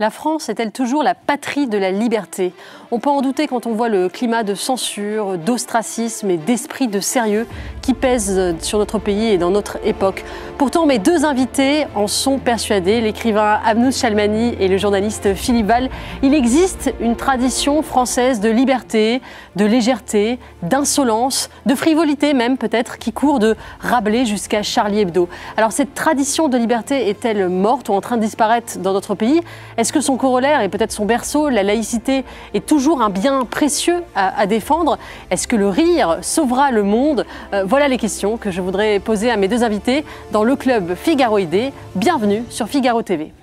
La France est-elle toujours la patrie de la liberté? On peut en douter quand on voit le climat de censure, d'ostracisme et d'esprit de sérieux qui pèse sur notre pays et dans notre époque. Pourtant, mes deux invités en sont persuadés, l'écrivain Amnous Chalmany et le journaliste Philippe Val. Il existe une tradition française de liberté, de légèreté, d'insolence, de frivolité même peut-être, qui court de Rabelais jusqu'à Charlie Hebdo. Alors cette tradition de liberté est-elle morte ou en train de disparaître dans notre pays? Est-ce que son corollaire et peut-être son berceau, la laïcité, est toujours un bien précieux à défendre? Est-ce que le rire sauvera le monde? Voilà les questions que je voudrais poser à mes deux invités dans le club Figaroïdé. Bienvenue sur Figaro TV.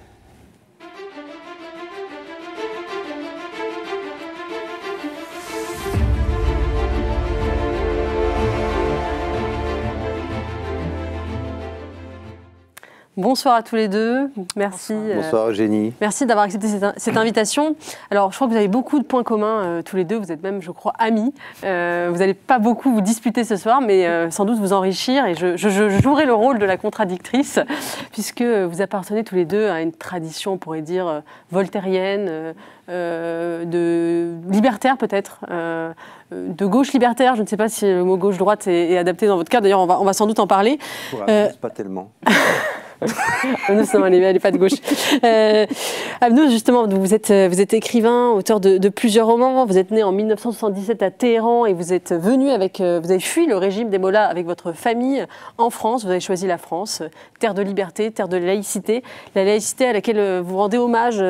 Bonsoir à tous les deux, merci. Bonsoir Eugénie. Merci d'avoir accepté cette invitation. Alors je crois que vous avez beaucoup de points communs tous les deux, vous êtes même je crois amis. Vous n'allez pas beaucoup vous disputer ce soir, mais sans doute vous enrichir et je jouerai le rôle de la contradictrice puisque vous appartenez tous les deux à une tradition, on pourrait dire, voltairienne, de libertaire peut-être, de gauche libertaire. Je ne sais pas si le mot gauche-droite est adapté dans votre cas, d'ailleurs on va sans doute en parler. Pas tellement. Amnous, non, elle n'est pas de gauche. Amnous, justement, vous êtes écrivain, auteur de plusieurs romans. Vous êtes né en 1977 à Téhéran et vous êtes venu vous avez fui le régime des mollahs avec votre famille en France. Vous avez choisi la France, terre de liberté, terre de laïcité. La laïcité à laquelle vous rendez hommage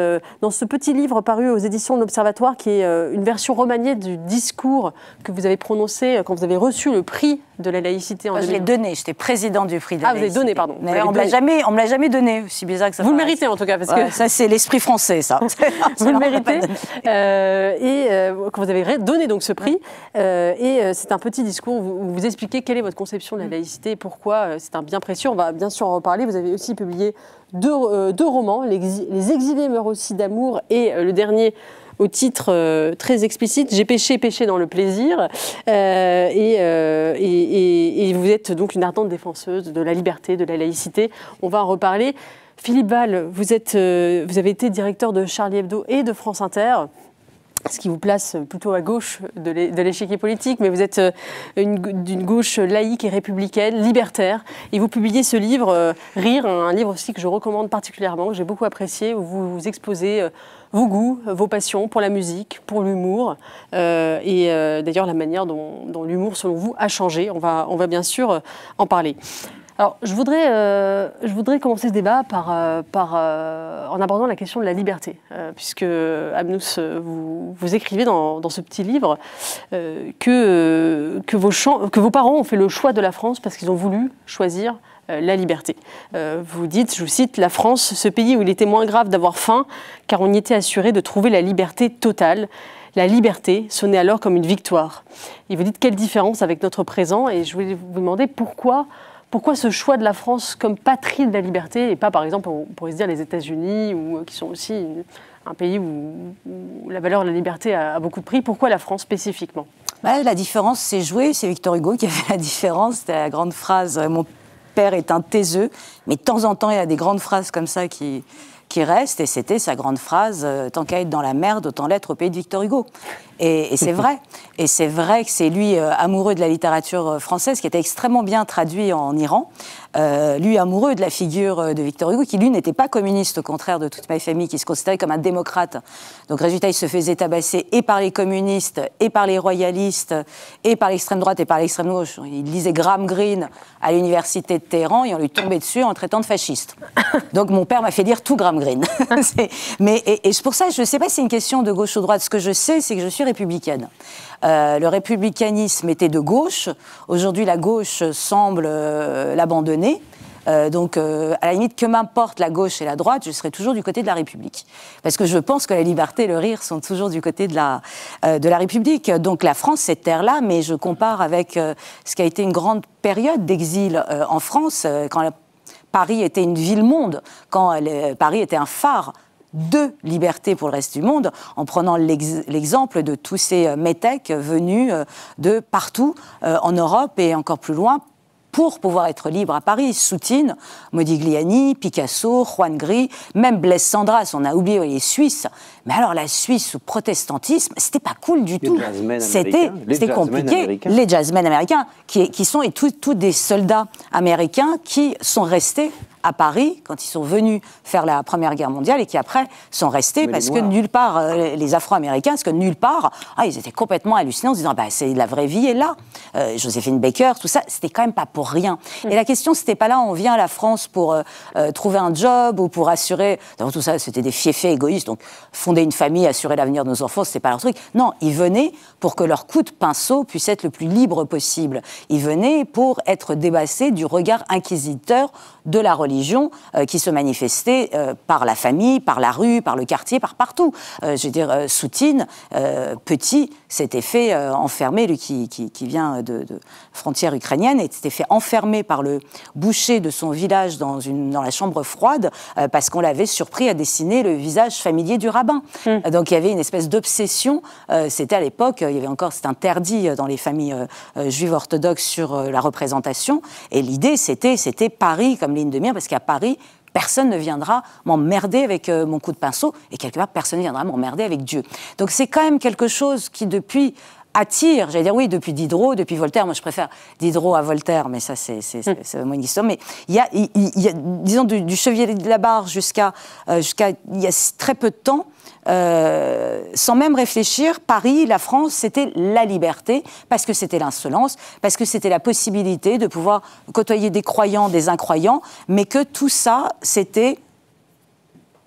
dans ce petit livre paru aux éditions de l'Observatoire, qui est une version remaniée du discours que vous avez prononcé quand vous avez reçu le prix de la laïcité en 2000. Je l'ai donné, j'étais présidente du prix de la laïcité. Ah, vous avez donné, pardon. Mais on ne me l'a jamais donné, aussi bizarre que ça. Vous le méritez en tout cas. Parce que ça, c'est l'esprit français, ça. Vous le méritez. Quand vous avez donné donc ce prix, c'est un petit discours où vous expliquez quelle est votre conception de la laïcité et pourquoi c'est un bien précieux. On va bien sûr en reparler. Vous avez aussi publié deux romans, Les exilés meurent aussi d'amour et le dernier au titre très explicite, J'ai péché dans le plaisir. Et vous êtes donc une ardente défenseuse de la liberté, de la laïcité. On va en reparler. Philippe Val, vous avez été directeur de Charlie Hebdo et de France Inter, ce qui vous place plutôt à gauche de l'échiquier politique, mais vous êtes d'une gauche laïque et républicaine, libertaire, et vous publiez ce livre, Rire, un livre aussi que je recommande particulièrement, que j'ai beaucoup apprécié, où vous exposez vos goûts, vos passions pour la musique, pour l'humour, et d'ailleurs la manière dont l'humour, selon vous, a changé. On va bien sûr en parler. Alors, je voudrais commencer ce débat en abordant la question de la liberté, puisque, Amnous, vous écrivez dans ce petit livre que vos parents ont fait le choix de la France parce qu'ils ont voulu choisir la liberté. Vous dites, je vous cite, « La France, ce pays où il était moins grave d'avoir faim, car on y était assuré de trouver la liberté totale. La liberté sonnait alors comme une victoire. » Et vous dites, quelle différence avec notre présent? Et je voulais vous demander pourquoi ce choix de la France comme patrie de la liberté et pas, par exemple, on pourrait se dire les États-Unis, qui sont aussi un pays où la valeur de la liberté a beaucoup de prix. Pourquoi la France spécifiquement? La différence, c'est joué. C'est Victor Hugo qui a fait la différence. C'était la grande phrase « Mon père est un taiseux », mais de temps en temps, il y a des grandes phrases comme ça qui restent, et c'était sa grande phrase « Tant qu'à être dans la merde, autant l'être au pays de Victor Hugo ». Et c'est vrai. Et c'est vrai que c'est lui, amoureux de la littérature française, qui était extrêmement bien traduit en Iran, lui amoureux de la figure de Victor Hugo, qui lui n'était pas communiste, au contraire de toute ma famille, qui se considérait comme un démocrate. Donc résultat, il se faisait tabasser et par les communistes, et par les royalistes, et par l'extrême droite, et par l'extrême gauche. Il lisait Graham Greene à l'université de Téhéran, et on lui tombait dessus en le traitant de fasciste. Donc mon père m'a fait lire tout Graham Greene. Et c'est pour ça, je ne sais pas si c'est une question de gauche ou de droite. Ce que je sais, c'est que je suis républicaine. Le républicanisme était de gauche. Aujourd'hui, la gauche semble l'abandonner. Donc, à la limite, que m'importe la gauche et la droite, je serai toujours du côté de la République. Parce que je pense que la liberté et le rire sont toujours du côté de la République. Donc, la France, cette terre-là, mais je compare avec ce qui a été une grande période d'exil en France, quand Paris était une ville-monde, quand Paris était un phare de liberté pour le reste du monde, en prenant l'exemple de tous ces métèques venus de partout en Europe et encore plus loin, pour pouvoir être libre à Paris. Soutine, Modigliani, Picasso, Juan Gris, même Blaise Cendrasse, on a oublié les Suisses. Mais alors la Suisse sous protestantisme, c'était pas cool du tout. C'était compliqué. Les jazzmen américains, qui sont tous des soldats américains qui sont restés à Paris quand ils sont venus faire la Première Guerre mondiale et qui après sont restés parce que nulle part, les Afro-Américains, parce que nulle part, ils étaient complètement hallucinants en se disant c'est la vraie vie est là. Joséphine Baker, tout ça, c'était quand même pas pour rien. Et la question, c'était pas là, on vient à la France pour trouver un job ou pour assurer. D'abord, tout ça, c'était des fiefés égoïstes. Donc, fonder une famille, assurer l'avenir de nos enfants, c'était pas leur truc. Non, ils venaient pour que leur coup de pinceau puisse être le plus libre possible. Ils venaient pour être débarrassés du regard inquisiteur de la religion qui se manifestait par la famille, par la rue, par le quartier, par partout. Je veux dire, Soutine, petit, s'était fait enfermer, lui qui vient de frontière ukrainienne, et s'était fait enfermer par le boucher de son village dans la chambre froide parce qu'on l'avait surpris à dessiner le visage familier du rabbin. Donc il y avait une espèce d'obsession. C'était à l'époque, il y avait encore, c'est interdit dans les familles juives orthodoxes sur la représentation. Et l'idée, c'était Paris comme ligne de mire, parce qu'à Paris, personne ne viendra m'emmerder avec mon coup de pinceau, et quelque part, personne ne viendra m'emmerder avec Dieu. Donc c'est quand même quelque chose qui, depuis, attire, j'allais dire oui, depuis Diderot, depuis Voltaire, moi je préfère Diderot à Voltaire, mais ça c'est moins une histoire, mais il y a disons, du Chevalier de la Barre jusqu'à il y a très peu de temps, sans même réfléchir, Paris, la France, c'était la liberté, parce que c'était l'insolence, parce que c'était la possibilité de pouvoir côtoyer des croyants, des incroyants, mais que tout ça, c'était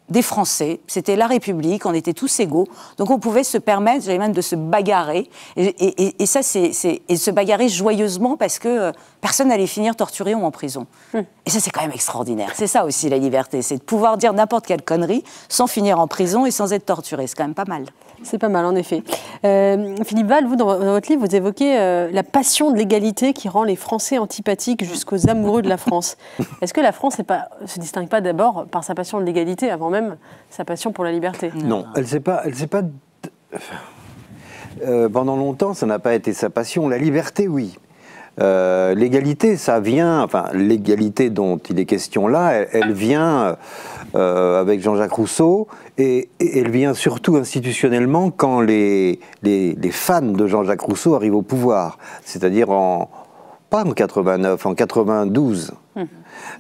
des Français, c'était la République, on était tous égaux, donc on pouvait se permettre, j'allais même de se bagarrer, et ça et se bagarrer joyeusement parce que personne n'allait finir torturé ou en prison. Et ça c'est quand même extraordinaire, c'est ça aussi la liberté, c'est de pouvoir dire n'importe quelle connerie sans finir en prison et sans être torturé, c'est quand même pas mal. C'est pas mal, en effet. Philippe Val, vous, dans votre livre, vous évoquez la passion de l'égalité qui rend les Français antipathiques jusqu'aux amoureux de la France. Est-ce que la France se distingue pas d'abord par sa passion de l'égalité, avant même sa passion pour la liberté? Non, elle sait pas. Pendant longtemps, ça n'a pas été sa passion. La liberté, oui. L'égalité, ça vient, enfin l'égalité dont il est question là, elle vient avec Jean-Jacques Rousseau, et elle vient surtout institutionnellement quand les fans de Jean-Jacques Rousseau arrivent au pouvoir, c'est-à-dire pas en 89, en 92.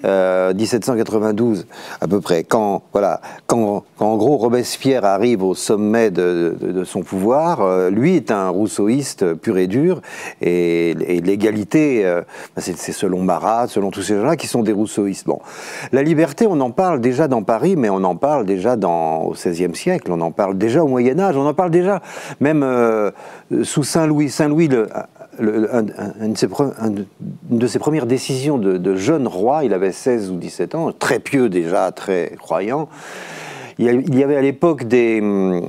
1792 à peu près, quand en gros Robespierre arrive au sommet de son pouvoir, lui est un rousseauiste pur et dur, et l'égalité, c'est selon Marat, selon tous ces gens-là qui sont des rousseauistes. Bon, la liberté, on en parle déjà dans Paris, mais on en parle déjà au XVIe siècle, on en parle déjà au Moyen-Âge, on en parle déjà même sous Saint-Louis. Saint-Louis, une de ses premières décisions de jeune roi, il avait 16 ou 17 ans, très pieux déjà, très croyant. Il y avait à l'époque des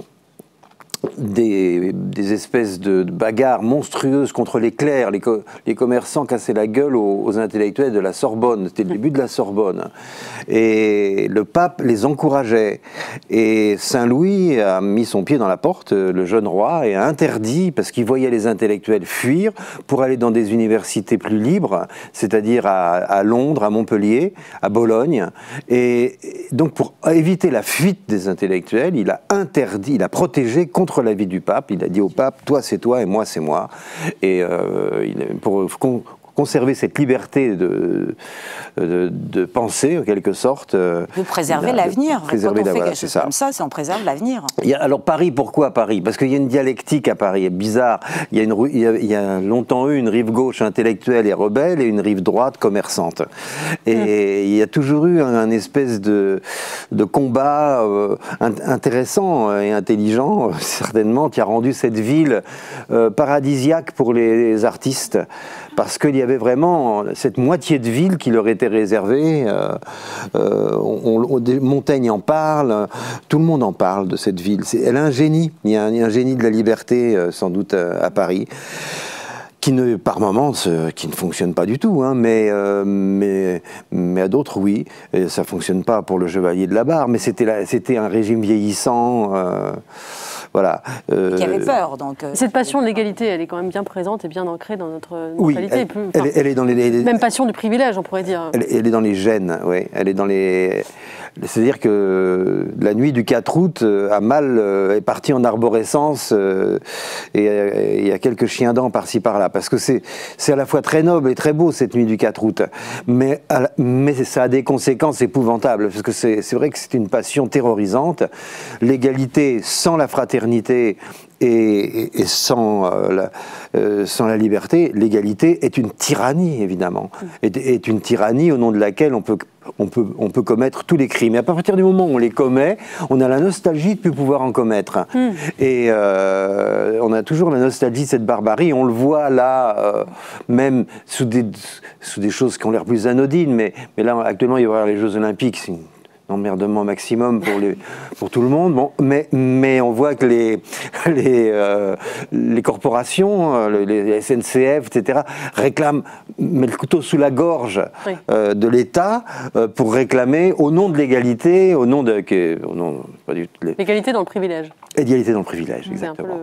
espèces de bagarres monstrueuses contre les clercs. Les commerçants cassaient la gueule aux intellectuels de la Sorbonne. C'était le début de la Sorbonne. Et le pape les encourageait. Et Saint-Louis a mis son pied dans la porte, le jeune roi, et a interdit, parce qu'il voyait les intellectuels fuir pour aller dans des universités plus libres, c'est-à-dire à Londres, à Montpellier, à Bologne. Et donc pour éviter la fuite des intellectuels, il a interdit, il a protégé contre la vie du pape. Il a dit au pape, toi c'est toi et moi c'est moi. Et pour conserver cette liberté de penser, en quelque sorte. De préserver l'avenir. Quand on fait quelque chose comme ça, on préserve l'avenir. Alors Paris, pourquoi Paris? Parce qu'il y a une dialectique à Paris, c'est bizarre. Il y a longtemps eu une rive gauche intellectuelle et rebelle et une rive droite commerçante. Et il y a toujours eu un espèce de combat intéressant et intelligent, certainement, qui a rendu cette ville paradisiaque pour les artistes. Parce qu'il y avait vraiment cette moitié de ville qui leur était réservée. Montaigne en parle, tout le monde en parle de cette ville. Elle a un génie, il y a un génie de la liberté sans doute à Paris, qui par moments qui ne fonctionne pas du tout, hein, mais à d'autres oui. Et ça fonctionne pas pour le Chevalier de la Barre, mais c'était un régime vieillissant. voilà. Qui avait peur. Donc, cette passion de l'égalité, elle est quand même bien présente et bien ancrée dans notre mentalité. Elle est dans les même passion du privilège, on pourrait dire. Elle est dans les gènes, oui. Elle est dans les... C'est-à-dire que la nuit du 4 août, Amal est partie en arborescence et il y a quelques chiens dents par-ci par-là. Parce que c'est à la fois très noble et très beau cette nuit du 4 août. Mais ça a des conséquences épouvantables. Parce que c'est vrai que c'est une passion terrorisante. L'égalité sans la fraternité et sans la liberté, l'égalité est une tyrannie, évidemment. Est une tyrannie au nom de laquelle on peut commettre tous les crimes. Et à partir du moment où on les commet, on a la nostalgie de ne plus pouvoir en commettre. Et on a toujours la nostalgie de cette barbarie. On le voit là, même sous des choses qui ont l'air plus anodines. Mais là, actuellement, il va y avoir les Jeux Olympiques. C'est un emmerdement maximum pour tout le monde. Bon, mais on voit que les corporations, les SNCF, etc., réclament, mettent le couteau sous la gorge de l'État pour réclamer, au nom de l'égalité, l'égalité dans le privilège. Égalité dans le privilège, exactement.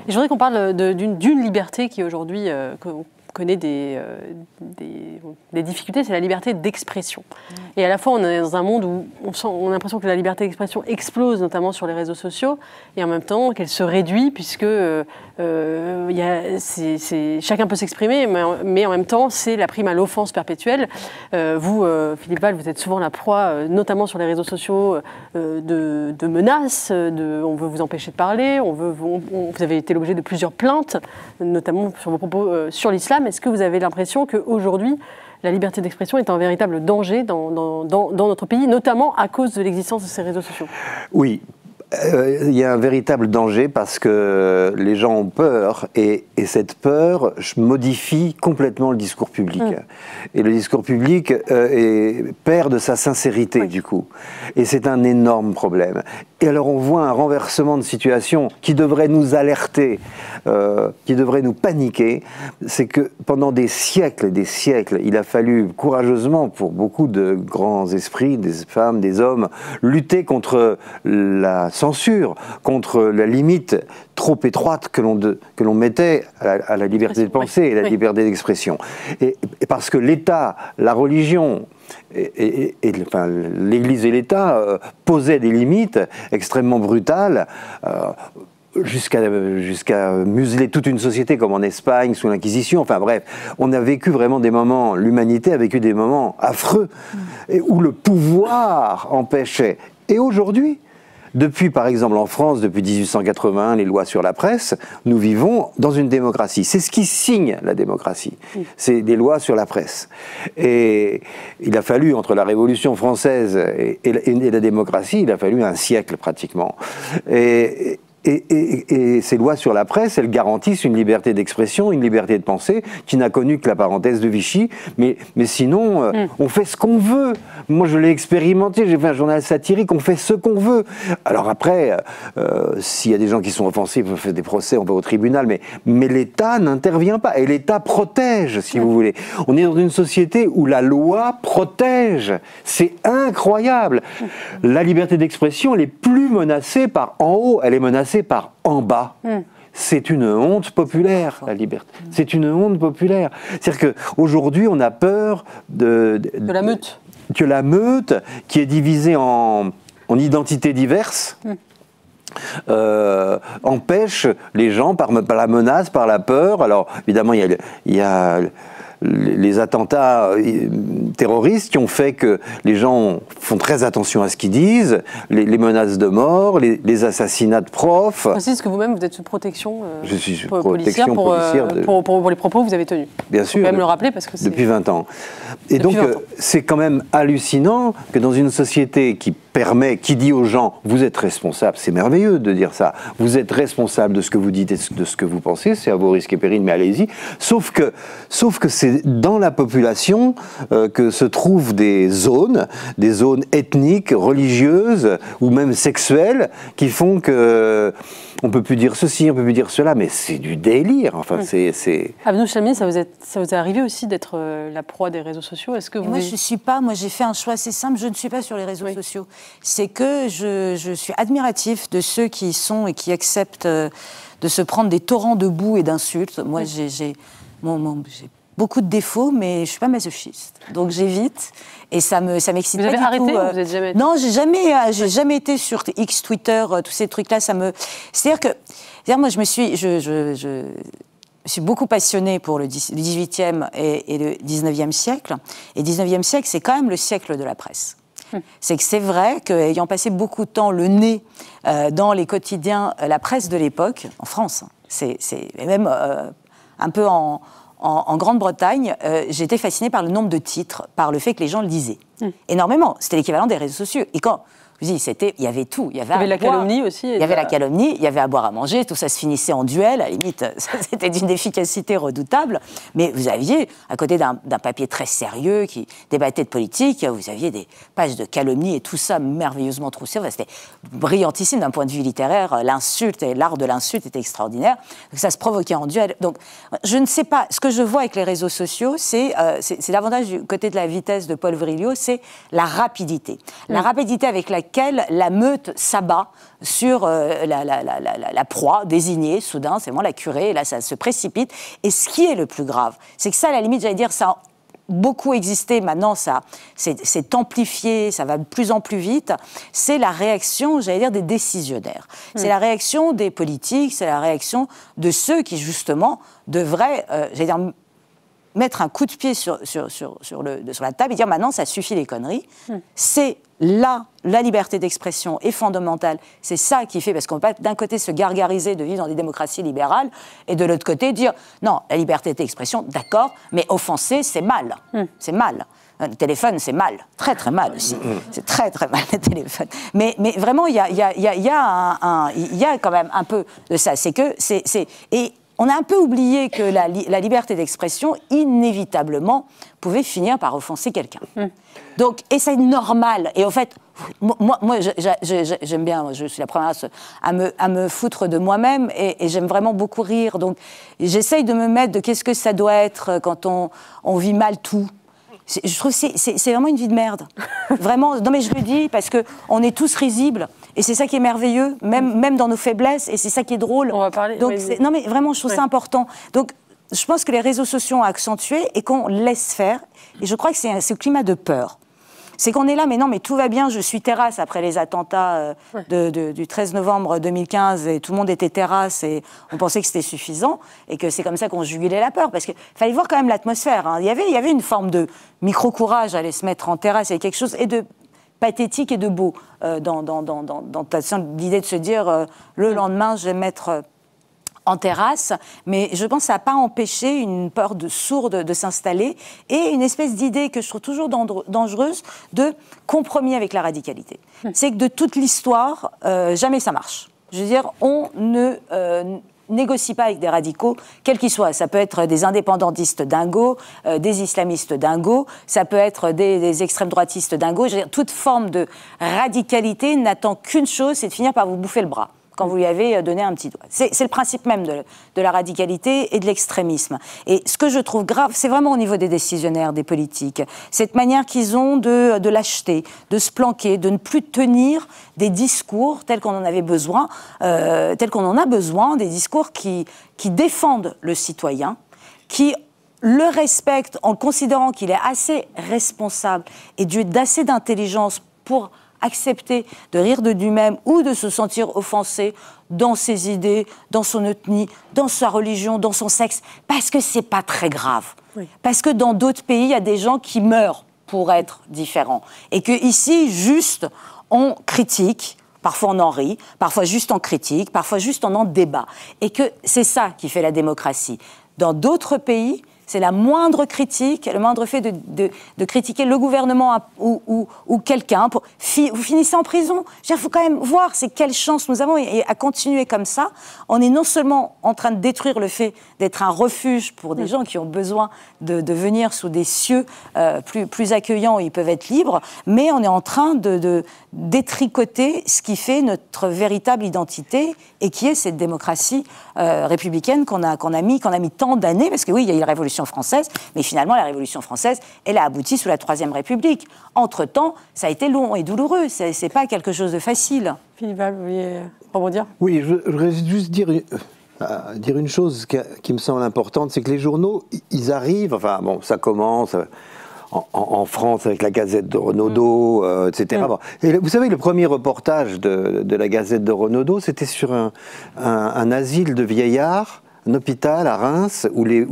Et je voudrais qu'on parle d'une liberté qui aujourd'hui connaît des difficultés, c'est la liberté d'expression. Et à la fois, on est dans un monde où on a l'impression que la liberté d'expression explose, notamment sur les réseaux sociaux, et en même temps qu'elle se réduit, puisque chacun peut s'exprimer, mais en même temps, c'est la prime à l'offense perpétuelle. Vous, Philippe Val, vous êtes souvent la proie, notamment sur les réseaux sociaux, de menaces, on veut vous empêcher de parler, vous avez été l'objet de plusieurs plaintes, notamment sur vos propos sur l'islam. Est-ce que vous avez l'impression qu'aujourd'hui, la liberté d'expression est un véritable danger dans notre pays, notamment à cause de l'existence de ces réseaux sociaux? Oui. Il y a un véritable danger parce que les gens ont peur et cette peur modifie complètement le discours public. Et le discours public perd de sa sincérité du coup. Et c'est un énorme problème. Et alors on voit un renversement de situation qui devrait nous alerter, qui devrait nous paniquer. C'est que pendant des siècles et des siècles, il a fallu courageusement pour beaucoup de grands esprits, des femmes, des hommes, lutter contre la censure, contre la limite trop étroite que l'on mettait à la liberté de penser et à la liberté d'expression. Et parce que l'État, la religion, l'Église et l'État posaient des limites extrêmement brutales, jusqu'à museler toute une société comme en Espagne sous l'Inquisition. Enfin bref, on a vécu vraiment des moments, l'humanité a vécu des moments affreux où le pouvoir empêchait. Et aujourd'hui, depuis, par exemple, en France, depuis 1881, les lois sur la presse, nous vivons dans une démocratie. C'est ce qui signe la démocratie. C'est des lois sur la presse. Et il a fallu, entre la Révolution française et la démocratie, il a fallu un siècle pratiquement. Et ces lois sur la presse, elles garantissent une liberté d'expression, une liberté de pensée, qui n'a connu que la parenthèse de Vichy. Mais sinon, on fait ce qu'on veut. Moi, je l'ai expérimenté, j'ai fait un journal satirique, on fait ce qu'on veut. Alors après, s'il y a des gens qui sont offensifs, on fait des procès, on va au tribunal, mais l'État n'intervient pas. Et l'État protège, si vous voulez. On est dans une société où la loi protège. C'est incroyable. La liberté d'expression, elle est plus menacée par en haut, elle est menacée par en bas. C'est une honte populaire, la liberté. C'est une honte populaire. C'est-à-dire qu'aujourd'hui, on a peur de la meute. Que la meute, qui est divisée en identités diverses, empêche les gens par la menace, par la peur. Alors, évidemment, il y a les attentats terroristes qui ont fait que les gens font très attention à ce qu'ils disent, les menaces de mort, les assassinats de profs. C'est que vous-même, vous êtes sous protection, je suis sous protection policière pour les propos que vous avez tenus. Bien sûr. Il faut quand même le rappeler parce que c'est... Depuis 20 ans. Et donc, c'est quand même hallucinant que dans une société qui dit aux gens, vous êtes responsables, c'est merveilleux de dire ça, vous êtes responsable de ce que vous dites et de ce que vous pensez, c'est à vos risques et périls, mais allez-y. Sauf que c'est dans la population que se trouvent des zones ethniques, religieuses ou même sexuelles qui font que on peut plus dire ceci, on peut plus dire cela, mais c'est du délire. Enfin, c'est. Avnou Chami, ça vous est arrivé aussi d'être la proie des réseaux sociaux? Est-ce que vous... Moi, je suis pas. Moi, j'ai fait un choix assez simple. Je ne suis pas sur les réseaux sociaux. c'est que je suis admiratif de ceux qui sont et qui acceptent de se prendre des torrents de boue et d'insultes. Moi, j'ai beaucoup de défauts, mais je ne suis pas masochiste. Donc j'évite, et ça m'excite pas du tout. Vous avez arrêté ou vous êtes jamais... Non, j'ai jamais été sur X, Twitter, tous ces trucs-là. C'est-à-dire que, moi, je me suis beaucoup passionnée pour le 18e et le 19e siècle. Et le 19e siècle, c'est quand même le siècle de la presse. C'est que c'est vrai qu'ayant passé beaucoup de temps le nez dans les quotidiens, la presse de l'époque, en France, et même un peu en Grande-Bretagne, j'étais fascinée par le nombre de titres, par le fait que les gens le lisaient. Énormément. C'était l'équivalent des réseaux sociaux. Et quand... Je dis, il y avait tout. Il y avait la calomnie aussi. Il y avait la calomnie, il y avait à boire, à manger, tout ça se finissait en duel. À la limite, c'était d'une efficacité redoutable. Mais vous aviez, à côté d'un papier très sérieux qui débattait de politique, vous aviez des pages de calomnie et tout ça merveilleusement troussé. C'était brillantissime d'un point de vue littéraire. L'insulte et l'art de l'insulte était extraordinaire. Donc ça se provoquait en duel. Donc je ne sais pas. Ce que je vois avec les réseaux sociaux, c'est l'avantage du côté de la vitesse de Paul Virilio, c'est la rapidité. La rapidité avec laquelle la meute s'abat sur la proie désignée, soudain, c'est vraiment la curée, et là ça se précipite. Et ce qui est le plus grave, c'est que ça, à la limite, j'allais dire, ça a beaucoup existé, maintenant ça c'est amplifié, ça va de plus en plus vite, c'est la réaction, j'allais dire, des décisionnaires. C'est la réaction des politiques, c'est la réaction de ceux qui, justement, devraient, j'allais dire, mettre un coup de pied sur la table et dire maintenant ça suffit les conneries. C'est là, la liberté d'expression est fondamentale. C'est ça qui fait, parce qu'on ne peut pas d'un côté se gargariser de vivre dans des démocraties libérales et de l'autre côté dire non, la liberté d'expression, d'accord, mais offenser, c'est mal. C'est mal. Le téléphone, c'est mal. Très, très mal aussi. C'est très, très mal, le téléphone. Mais vraiment, il y a quand même un peu de ça. C'est que et on a un peu oublié que la liberté d'expression, inévitablement, pouvait finir par offenser quelqu'un. Donc, et c'est normal. Et en fait, moi j'aime bien, je suis la première à me foutre de moi-même et j'aime vraiment beaucoup rire. Donc, j'essaye de me mettre de qu'est-ce que ça doit être quand on vit mal tout. Je trouve que c'est vraiment une vie de merde. Vraiment, non mais je le dis parce qu'on est tous risibles. Et c'est ça qui est merveilleux, même dans nos faiblesses, et c'est ça qui est drôle. On va parler. Donc, non, mais vraiment, je trouve ça important. Donc, je pense que les réseaux sociaux ont accentué et qu'on laisse faire. Et je crois que c'est ce climat de peur. C'est qu'on est là, mais non, mais tout va bien, je suis terrasse après les attentats du 13 novembre 2015, et tout le monde était terrasse, et on pensait que c'était suffisant, et que c'est comme ça qu'on jugulait la peur, parce qu'il fallait voir quand même l'atmosphère. Hein. Il y avait une forme de micro-courage à aller se mettre en terrasse, il y avait quelque chose, et de pathétique et de beau dans l'idée de se dire le lendemain je vais mettre en terrasse, mais je pense que ça n'a pas empêché une peur sourde de s'installer et une espèce d'idée que je trouve toujours dangereuse de compromis avec la radicalité. C'est que de toute l'histoire, jamais ça marche. Je veux dire, on ne négocie pas avec des radicaux, quels qu'ils soient. Ça peut être des indépendantistes dingos, des islamistes dingos, ça peut être des extrêmes droitistes dingos. Je veux dire, toute forme de radicalité n'attend qu'une chose, c'est de finir par vous bouffer le bras quand vous lui avez donné un petit doigt. C'est le principe même de la radicalité et de l'extrémisme. Et ce que je trouve grave, c'est vraiment au niveau des décisionnaires, des politiques, cette manière qu'ils ont de lâcheté, de se planquer, de ne plus tenir des discours tels qu'on en avait besoin, tels qu'on en a besoin, des discours qui défendent le citoyen, qui le respectent en considérant qu'il est assez responsable et d'assez d'intelligence pour accepter de rire de lui-même ou de se sentir offensé dans ses idées, dans son ethnie, dans sa religion, dans son sexe, parce que c'est pas très grave. Oui. Parce que dans d'autres pays, il y a des gens qui meurent pour être différents. Et qu'ici, juste, on critique, parfois on en rit, parfois juste on critique, parfois juste on en débat. Et que c'est ça qui fait la démocratie. Dans d'autres pays, c'est la moindre critique, le moindre fait de critiquer le gouvernement ou quelqu'un. Vous finissez en prison. Il faut quand même voir quelle chance nous avons et à continuer comme ça. On est non seulement en train de détruire le fait d'être un refuge pour des gens qui ont besoin de venir sous des cieux plus accueillants où ils peuvent être libres, mais on est en train de détricoter ce qui fait notre véritable identité et qui est cette démocratie républicaine qu'on a mis tant d'années, parce que oui, il y a eu la Révolution Révolution française, mais finalement, la Révolution française, elle a abouti sous la Troisième République. Entre-temps, ça a été long et douloureux, c'est pas quelque chose de facile. Philippe Val, vous vouliez rebondir? Oui, je voudrais juste dire une chose qui me semble importante, c'est que les journaux, ils arrivent, enfin bon, ça commence en France avec la Gazette de Renaudot, etc. Bon. Et vous savez, le premier reportage de la Gazette de Renaudot, c'était sur un asile de vieillards, un hôpital à Reims où les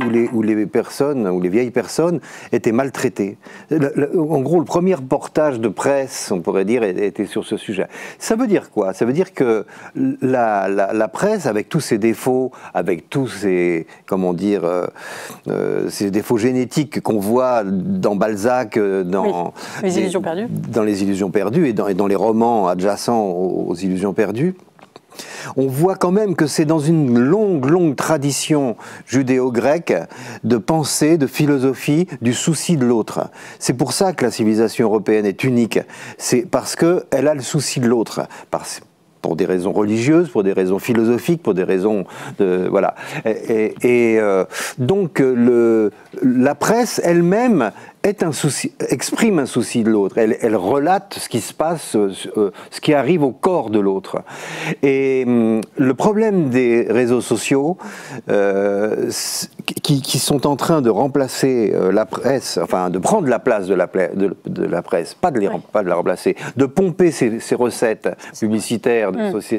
vieilles personnes étaient maltraitées. En gros, le premier reportage de presse, on pourrait dire, était sur ce sujet. Ça veut dire quoi? Ça veut dire que la presse, avec tous ses défauts, avec tous ses, comment dire, ces défauts génétiques qu'on voit dans Balzac, dans Les Illusions perdues, dans Les Illusions perdues et dans les romans adjacents aux Illusions perdues, on voit quand même que c'est dans une longue tradition judéo-grecque de pensée, de philosophie, du souci de l'autre. C'est pour ça que la civilisation européenne est unique. C'est parce qu'elle a le souci de l'autre. Pour des raisons religieuses, pour des raisons philosophiques, pour des raisons de... Voilà. Donc la presse elle-même exprime un souci de l'autre. Elle relate ce qui se passe, ce qui arrive au corps de l'autre. Et le problème des réseaux sociaux, qui sont en train de remplacer la presse, enfin de prendre la place de la presse, pas de la remplacer, de pomper ses recettes publicitaires,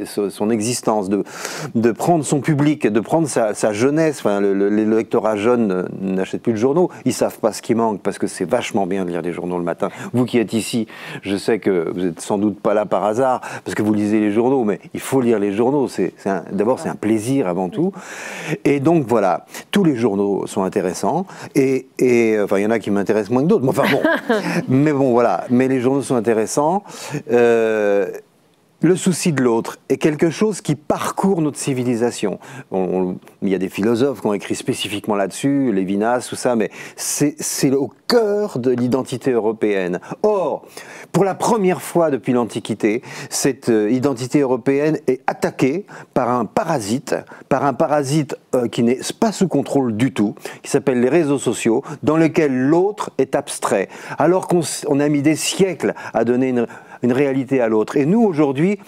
son existence, de prendre son public, de prendre sa jeunesse. Enfin, les lecteurs jeunes n'achètent plus de journaux, ils savent pas ce qui manque, parce que c'est vachement bien de lire des journaux le matin. Vous qui êtes ici, je sais que vous n'êtes sans doute pas là par hasard, parce que vous lisez les journaux, mais il faut lire les journaux. D'abord, c'est un plaisir avant tout. Et donc, voilà, tous les journaux sont intéressants. Et enfin, il y en a qui m'intéressent moins que d'autres. Enfin, bon. Mais bon, voilà. Mais les journaux sont intéressants. Le souci de l'autre est quelque chose qui parcourt notre civilisation. Il y a des philosophes qui ont écrit spécifiquement là-dessus, Lévinas, tout ça, mais c'est au cœur de l'identité européenne. Or, pour la première fois depuis l'Antiquité, cette identité européenne est attaquée par un parasite qui n'est pas sous contrôle du tout, qui s'appelle les réseaux sociaux, dans lesquels l'autre est abstrait. Alors qu'on a mis des siècles à donner une réalité à l'autre. Et nous, aujourd'hui,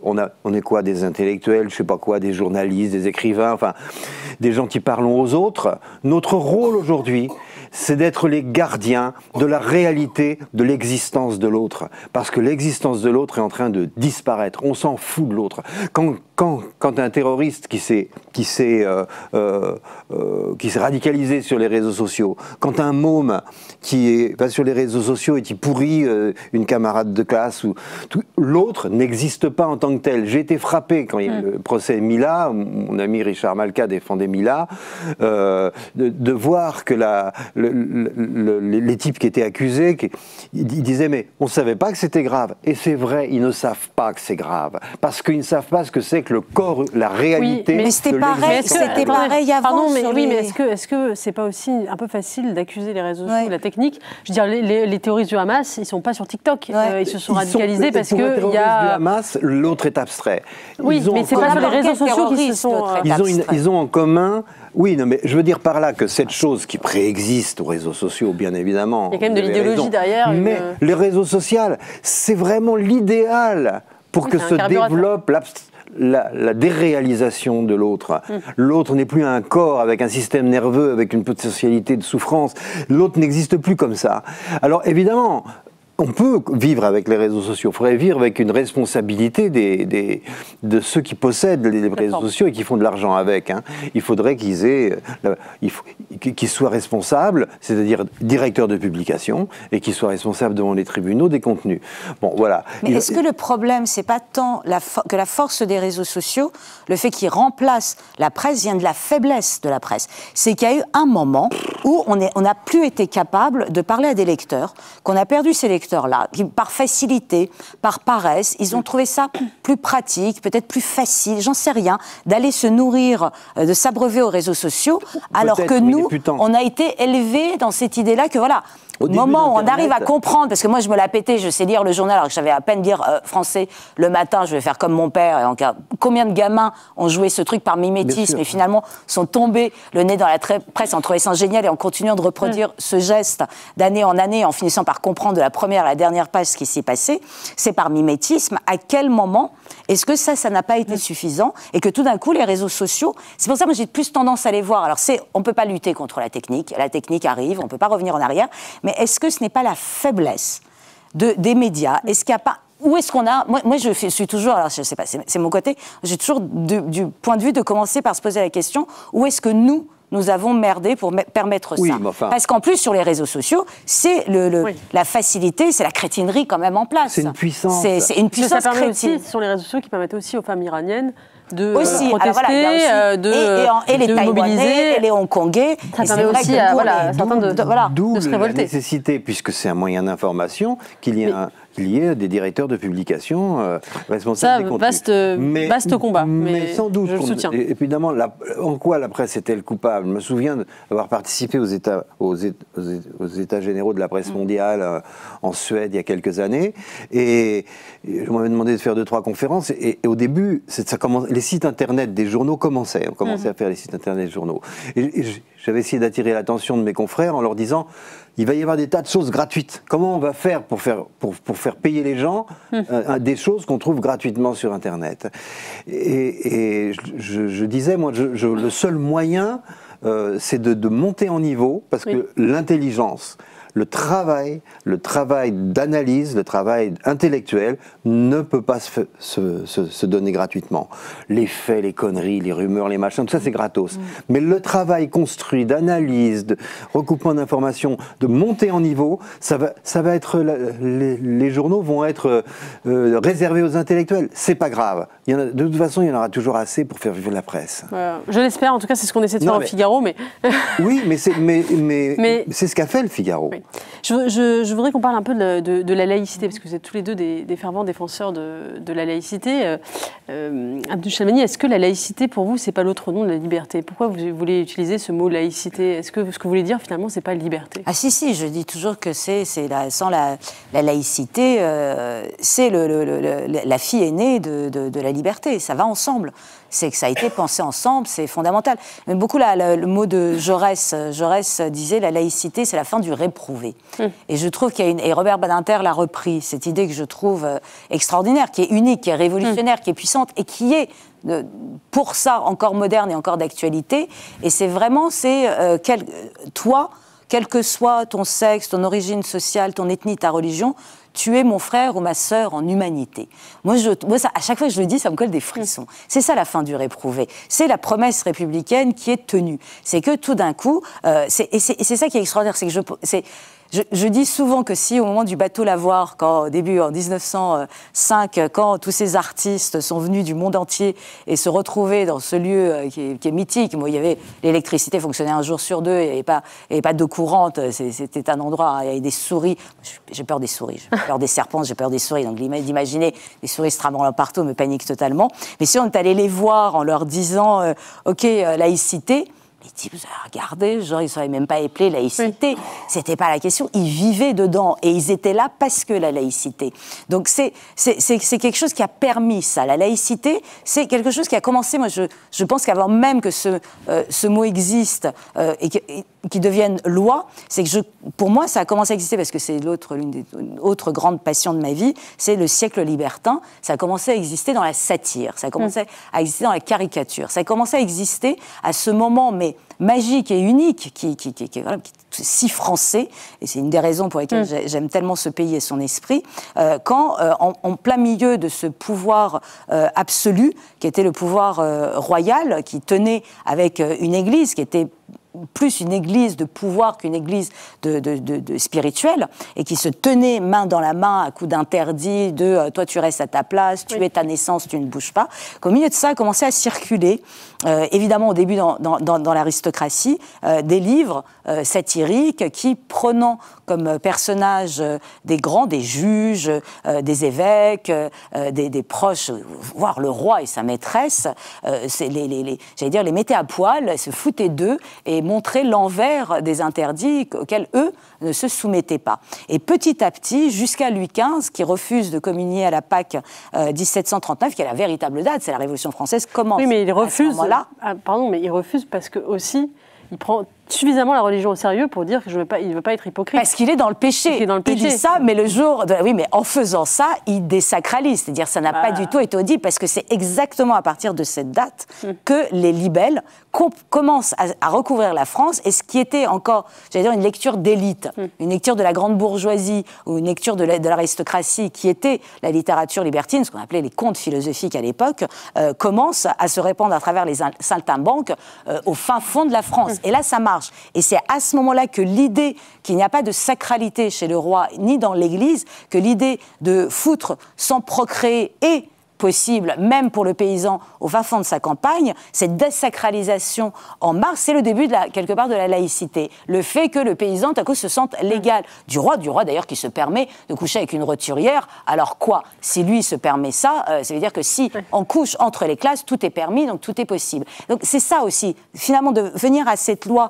on est quoi? Des intellectuels, je sais pas quoi, des journalistes, des écrivains, enfin, des gens qui parlent aux autres. Notre rôle aujourd'hui, c'est d'être les gardiens de la réalité de l'existence de l'autre. Parce que l'existence de l'autre est en train de disparaître. On s'en fout de l'autre. Quand un terroriste qui s'est radicalisé sur les réseaux sociaux, quand un môme qui va sur les réseaux sociaux et qui pourrit une camarade de classe, l'autre n'existe pas en tant que tel. J'ai été frappé quand il y a eu le procès Mila, mon ami Richard Malka défendait Mila, de voir que les types qui étaient accusés, ils disaient mais on ne savait pas que c'était grave. Et c'est vrai, ils ne savent pas que c'est grave. Parce qu'ils ne savent pas ce que c'est que le corps, la réalité. Oui, mais c'était pareil avant. Pardon, mais oui, mais est-ce que c'est pas aussi un peu facile d'accuser les réseaux sociaux, la technique? Je veux dire, les terroristes du Hamas, ils sont pas sur TikTok. Ils se sont radicalisés parce que il y a. Pour les terroristes du Hamas, l'autre est abstrait. Oui, mais c'est pas sur les réseaux sociaux qui se sont. Ils ont en commun. Oui, non, mais je veux dire par là que cette chose qui préexiste aux réseaux sociaux, bien évidemment. Il y a quand même de l'idéologie derrière. Mais les réseaux sociaux, c'est vraiment l'idéal pour que se développe la déréalisation de l'autre. L'autre n'est plus un corps avec un système nerveux, avec une potentialité de souffrance. L'autre n'existe plus comme ça. Alors évidemment, on peut vivre avec les réseaux sociaux. Il faudrait vivre avec une responsabilité de ceux qui possèdent les réseaux sociaux et qui font de l'argent avec. Il faudrait qu'ils soient responsables, c'est-à-dire directeurs de publication, et qu'ils soient responsables devant les tribunaux des contenus. Bon, voilà. Mais est-ce que le problème, c'est pas tant que la force des réseaux sociaux, le fait qu'ils remplacent la presse vient de la faiblesse de la presse? C'est qu'il y a eu un moment où on n'a plus été capable de parler à des lecteurs, qu'on a perdu ces lecteurs là, qui, par facilité, par paresse, ils ont trouvé ça plus pratique, peut-être plus facile, j'en sais rien, d'aller se nourrir, de s'abreuver aux réseaux sociaux, alors que nous, on a été élevés dans cette idée-là que voilà, moment où on arrive à comprendre, parce que moi je me la pétais, je sais lire le journal alors que j'avais à peine lire français le matin, je vais faire comme mon père. Et en cas, combien de gamins ont joué ce truc par mimétisme et finalement sont tombés le nez dans la presse en trouvant ça génial et en continuant de reproduire ce geste d'année en année, en finissant par comprendre de la première à la dernière page ce qui s'est passé, c'est par mimétisme. À quel moment est-ce que ça n'a pas été suffisant et que tout d'un coup les réseaux sociaux, c'est pour ça que moi j'ai plus tendance à les voir. Alors on ne peut pas lutter contre la technique arrive, on ne peut pas revenir en arrière, mais est-ce que ce n'est pas la faiblesse des médias? Est-ce qu'il n'y a pas... Où est-ce qu'on a... Moi je suis toujours... Alors, je ne sais pas, c'est mon côté. J'ai toujours du point de vue de commencer par se poser la question, où est-ce que nous avons merdé pour permettre ça. Enfin... Parce qu'en plus, sur les réseaux sociaux, c'est la facilité, c'est la crétinerie quand même en place. C'est une puissance. C'est une puissance ça permet crétine. aussi, sur les réseaux sociaux, qui permettent aussi aux femmes iraniennes de aussi, protester, et les Taïwanais, mobiliser. Et les Hongkongais. Ça permet aussi à certains de se révolter. La nécessité, puisque c'est un moyen d'information, qu'il y ait des directeurs de publication responsables des contenus. Vaste combat, mais sans doute. Je le soutiens. Évidemment, en quoi la presse est-elle coupable? Je me souviens d'avoir participé aux États généraux de la presse mondiale en Suède il y a quelques années, et on m'avait demandé de faire 2-3 conférences, et au début, les sites internet des journaux commençaient. On commençait à faire les sites internet des journaux. Et j'avais essayé d'attirer l'attention de mes confrères en leur disant: il va y avoir des tas de choses gratuites. Comment on va faire pour faire payer les gens des choses qu'on trouve gratuitement sur Internet? Et je disais, moi, le seul moyen, c'est de monter en niveau, parce que l'intelligence, le travail d'analyse, le travail intellectuel ne peut pas se donner gratuitement. Les faits, les conneries, les rumeurs, les machins, tout ça c'est gratos. Mais le travail construit d'analyse, de recoupement d'informations, de monter en niveau, ça va être les journaux vont être réservés aux intellectuels. C'est pas grave. De toute façon, il y en aura toujours assez pour faire vivre la presse. Je l'espère. En tout cas, c'est ce qu'on essaie de faire au Figaro, mais oui, mais c'est ce qu'a fait le Figaro. Oui. Je voudrais qu'on parle un peu de la laïcité, parce que vous êtes tous les deux des fervents défenseurs de la laïcité. Abdou Chalmani, est-ce que la laïcité, pour vous, c'est pas l'autre nom de la liberté? Pourquoi vous voulez utiliser ce mot laïcité? Est-ce que ce que vous voulez dire, finalement, c'est pas liberté? Ah si, je dis toujours que sans la laïcité, c'est la fille aînée de la liberté. Ça va ensemble. C'est que ça a été pensé ensemble, c'est fondamental. J'aime beaucoup le mot de Jaurès. Jaurès disait: la laïcité, c'est la fin du réprouvé. Et je trouve qu'il y a et Robert Badinter l'a repris, cette idée que je trouve extraordinaire, qui est unique, qui est révolutionnaire, qui est puissante et qui est pour ça encore moderne et encore d'actualité. Et c'est vraiment, toi, quel que soit ton sexe, ton origine sociale, ton ethnie, ta religion, tu es mon frère ou ma sœur en humanité. Moi ça, à chaque fois que je le dis, ça me colle des frissons. C'est ça la fin du réprouvé. C'est la promesse républicaine qui est tenue. C'est que tout d'un coup, c'est ça qui est extraordinaire, c'est que je dis souvent que si au moment du bateau Lavoir, au début en 1905, quand tous ces artistes sont venus du monde entier et se retrouvaient dans ce lieu qui est mythique, il y avait l'électricité fonctionnait un jour sur deux, il n'y avait pas d'eau courante, c'était un endroit, il y avait des souris. J'ai peur des souris, j'ai peur des serpents, j'ai peur des souris. Donc d'imaginer des souris se tramant partout me panique totalement. Mais si on est allé les voir en leur disant OK, laïcité. Les types, vous avez regardé, genre ils ne savaient même pas épeler laïcité. C'était pas la question, ils vivaient dedans et ils étaient là parce que la laïcité. Donc c'est quelque chose qui a permis ça. La laïcité, c'est quelque chose qui a commencé, moi je pense qu'avant même que ce mot existe et qui devienne loi, c'est que pour moi ça a commencé à exister parce que c'est l'une des autres grandes passions de ma vie, c'est le siècle libertin. Ça a commencé à exister dans la satire, ça a commencé à exister dans la caricature, ça a commencé à exister à ce moment, mais magique et unique, qui est si français, et c'est une des raisons pour lesquelles j'aime tellement ce pays et son esprit, quand en plein milieu de ce pouvoir absolu, qui était le pouvoir royal, qui tenait avec une église qui était plus une église de pouvoir qu'une église de spirituelle, et qui se tenait main dans la main à coups d'interdit de toi tu restes à ta place, tu es ta naissance, tu ne bouges pas. Qu'au milieu de ça a commencé à circuler, évidemment au début dans l'aristocratie, des livres satiriques qui, prenant comme personnages des grands, des juges, des évêques, des proches, voire le roi et sa maîtresse, j'allais dire, les mettaient à poil, se foutaient d'eux et et montrer l'envers des interdits auxquels eux ne se soumettaient pas. Et petit à petit, jusqu'à Louis XV, qui refuse de communier à la Pâque 1739, qui est la véritable date, c'est la Révolution française, commence. Oui, mais il refuse. À ce moment-là. Pardon, mais il refuse parce que aussi, il prend suffisamment la religion au sérieux pour dire qu'il ne veut pas être hypocrite. Parce qu'il est dans le péché. Il dit ça, mais le jour... Oui, mais en faisant ça, il désacralise. C'est-à-dire ça n'a pas du tout été audible, parce que c'est exactement à partir de cette date que les libelles commencent à recouvrir la France, et ce qui était encore, j'allais dire, une lecture d'élite, une lecture de la grande bourgeoisie, ou une lecture de l'aristocratie, qui était la littérature libertine, ce qu'on appelait les contes philosophiques à l'époque, commence à se répandre à travers les saltimbanques au fin fond de la France. Et là, ça marche. Et c'est à ce moment-là que l'idée qu'il n'y a pas de sacralité chez le roi ni dans l'Église, que l'idée de foutre sans procréer est possible, même pour le paysan au fin fond de sa campagne, cette désacralisation en marche, c'est le début quelque part de la laïcité. Le fait que le paysan, tout à coup, se sente légal. Du roi d'ailleurs, qui se permet de coucher avec une roturière. Alors quoi? Si lui se permet ça, ça veut dire que si on couche entre les classes, tout est permis, donc tout est possible. Donc c'est ça aussi, finalement, de venir à cette loi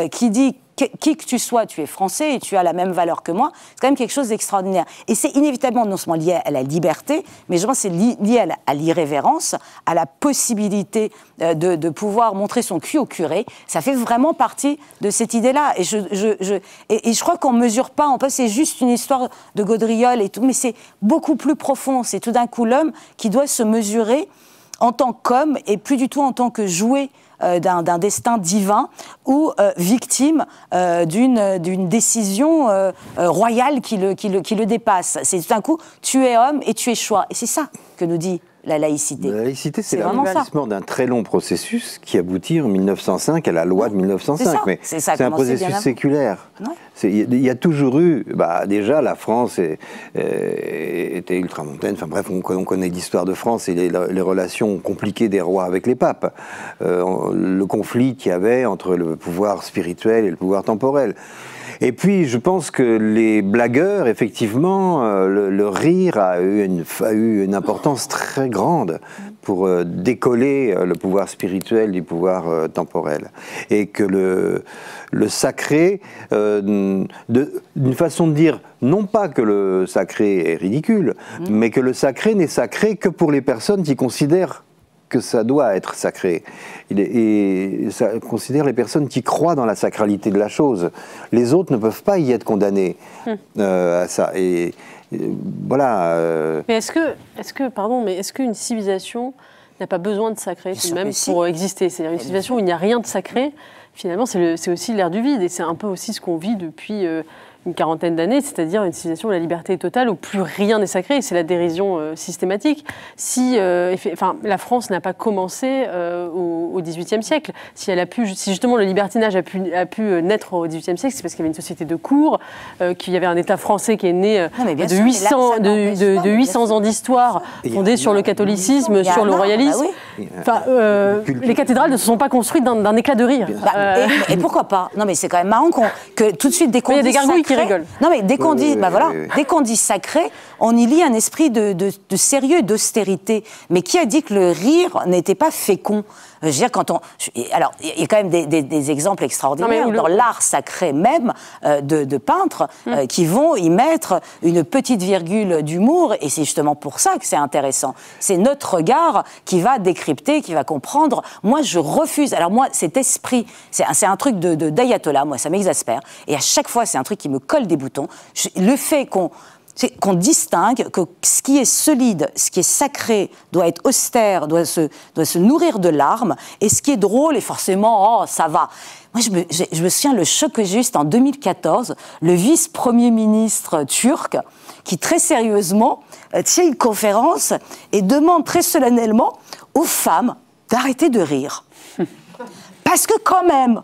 qui dit qui que tu sois, tu es français et tu as la même valeur que moi, c'est quand même quelque chose d'extraordinaire. Et c'est inévitablement non seulement lié à la liberté, mais je pense que c'est lié à l'irrévérence, à la possibilité de pouvoir montrer son cul au curé. Ça fait vraiment partie de cette idée-là. Et je crois qu'on ne mesure pas, c'est juste une histoire de gaudriole et tout, mais c'est beaucoup plus profond. C'est tout d'un coup l'homme qui doit se mesurer en tant qu'homme et plus du tout en tant que jouet d'un destin divin ou victime d'une décision royale qui le dépasse. C'est tout d'un coup, tu es homme et tu es choix. Et c'est ça que nous dit la laïcité. La laïcité, c'est l'aboutissement d'un très long processus qui aboutit en 1905 à la loi de 1905. Mais c'est un processus séculaire. Il y a toujours eu, déjà la France était ultramontaine, enfin bref, on connaît l'histoire de France et les relations compliquées des rois avec les papes, le conflit qu'il y avait entre le pouvoir spirituel et le pouvoir temporel. Et puis, je pense que les blagueurs, effectivement, le rire a eu une importance très grande pour décoller le pouvoir spirituel du pouvoir temporel. Et que le sacré, d'une façon de dire, non pas que le sacré est ridicule, mais que le sacré n'est sacré que pour les personnes qui considèrent que ça doit être sacré. Et ça considère les personnes qui croient dans la sacralité de la chose. Les autres ne peuvent pas y être condamnés à ça. Et voilà. Mais est-ce qu'une civilisation n'a pas besoin de sacré, tout de même, pour exister? C'est-à-dire une civilisation où il n'y a rien de sacré, finalement, c'est aussi l'air du vide. Et c'est un peu aussi ce qu'on vit depuis une quarantaine d'années, c'est-à-dire une civilisation où la liberté est totale, où plus rien n'est sacré, et c'est la dérision systématique. Si la France n'a pas commencé au XVIIIe siècle, si justement le libertinage a pu naître au XVIIIe siècle, c'est parce qu'il y avait une société de cour, qu'il y avait un État français qui est né de 800 ans d'histoire, fondé sur le catholicisme, sur le royalisme. Les cathédrales ne se sont pas construites d'un éclat de rire. Et pourquoi pas? Non, mais c'est quand même marrant que tout de suite, dès qu'on dit gargouilles qui rigolent. Non, mais dès qu'on dit, dès qu'on dit sacré, on y lit un esprit de sérieux et d'austérité. Mais qui a dit que le rire n'était pas fécond? Je veux dire, alors, il y a quand même des exemples extraordinaires dans l'art sacré même de peintres qui vont y mettre une petite virgule d'humour, et c'est justement pour ça que c'est intéressant. C'est notre regard qui va décrypter, qui va comprendre. Moi, je refuse. Alors moi, cet esprit, c'est un truc d'ayatollah, moi, ça m'exaspère. Et à chaque fois, c'est un truc qui me colle des boutons. Le fait qu'on distingue que ce qui est solide, ce qui est sacré, doit être austère, doit se nourrir de larmes, et ce qui est drôle, et forcément, ça va. Moi, je me souviens le choc que j'ai eu, c'était en 2014, le vice-premier ministre turc, qui très sérieusement tient une conférence et demande très solennellement aux femmes d'arrêter de rire. Parce que quand même,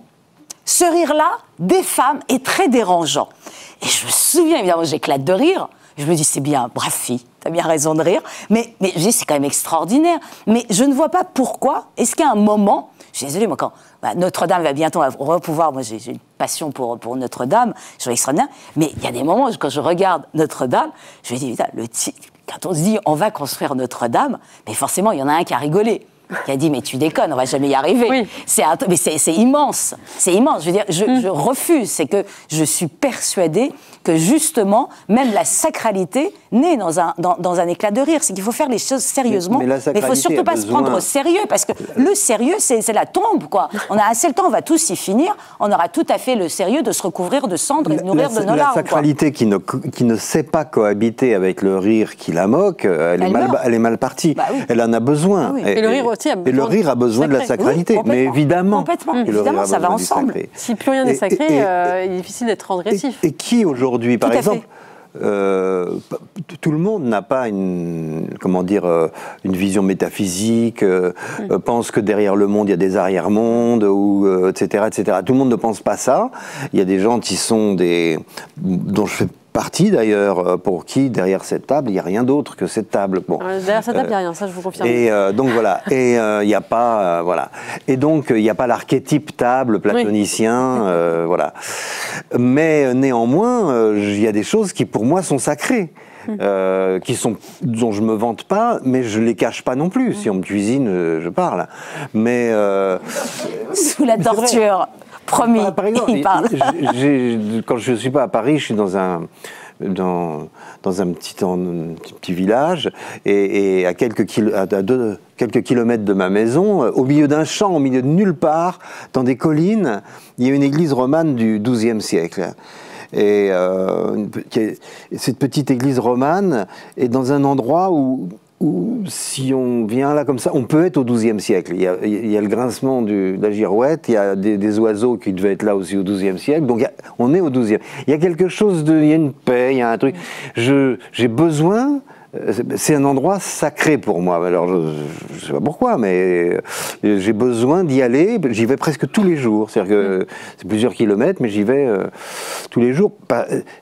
ce rire-là, des femmes, est très dérangeant. Et je me souviens, évidemment, j'éclate de rire. Je me dis, c'est bien, brave fille, t'as bien raison de rire. Mais je dis, c'est quand même extraordinaire. Mais je ne vois pas pourquoi. Est-ce qu'à un moment, je suis désolée, moi, quand Notre-Dame va bientôt pouvoir, moi j'ai une passion pour Notre-Dame, je trouve extraordinaire. Mais il y a des moments, quand je regarde Notre-Dame, je me dis, putain, quand on se dit, on va construire Notre-Dame, mais forcément, il y en a un qui a rigolé. qui a dit mais tu déconnes, on va jamais y arriver. Oui. Mais c'est immense, c'est immense. Je veux dire, je refuse. C'est que je suis persuadée que justement, même la sacralité naît dans un éclat de rire. C'est qu'il faut faire les choses sérieusement. Mais il faut surtout pas se prendre au sérieux, parce que le sérieux, c'est la tombe, quoi. On a assez le temps, on va tous y finir. On aura tout à fait le sérieux de se recouvrir de cendres et de nourrir de nos larmes. La sacralité qui ne sait pas cohabiter avec le rire qui la moque, elle est mal partie. Bah oui. Elle en a besoin. Oui. Et le rire aussi a besoin. Et le rire a besoin de la sacralité. Oui, mais évidemment. Complètement. Évidemment, ça va ensemble. Si plus rien n'est sacré, il est difficile d'être transgressif. Et qui aujourd'hui, par Tout à exemple, tout le monde n'a pas une vision métaphysique, pense que derrière le monde il y a des arrière-mondes, etc., etc. Tout le monde ne pense pas ça. Il y a des gens qui sont dont je fais partie d'ailleurs, pour qui derrière cette table il n'y a rien d'autre que cette table. Bon. Derrière cette table il n'y a rien, ça je vous confirme. Et donc voilà. Et il n'y a pas voilà. Et donc il n'y a pas l'archétype table platonicien, voilà. Mais néanmoins, il y a des choses qui pour moi sont sacrées. Dont je me vante pas, mais je les cache pas non plus. Si on me cuisine, je parle. Mais sous la torture, promis. Par exemple, il parle. Quand je suis pas à Paris, je suis dans un petit village et à quelques kilomètres de ma maison, au milieu d'un champ, au milieu de nulle part, dans des collines, il y a une église romane du XIIe siècle. Et cette petite église romane est dans un endroit où si on vient là comme ça, on peut être au XIIe siècle. Il y a le grincement de la girouette, il y a des oiseaux qui devaient être là aussi au XIIe siècle, donc on est au XIIe. Il y a quelque chose il y a une paix, il y a un truc. J'ai besoin. C'est un endroit sacré pour moi. Alors, je ne sais pas pourquoi, mais j'ai besoin d'y aller. J'y vais presque tous les jours. C'est-à-dire que c'est plusieurs kilomètres, mais j'y vais tous les jours.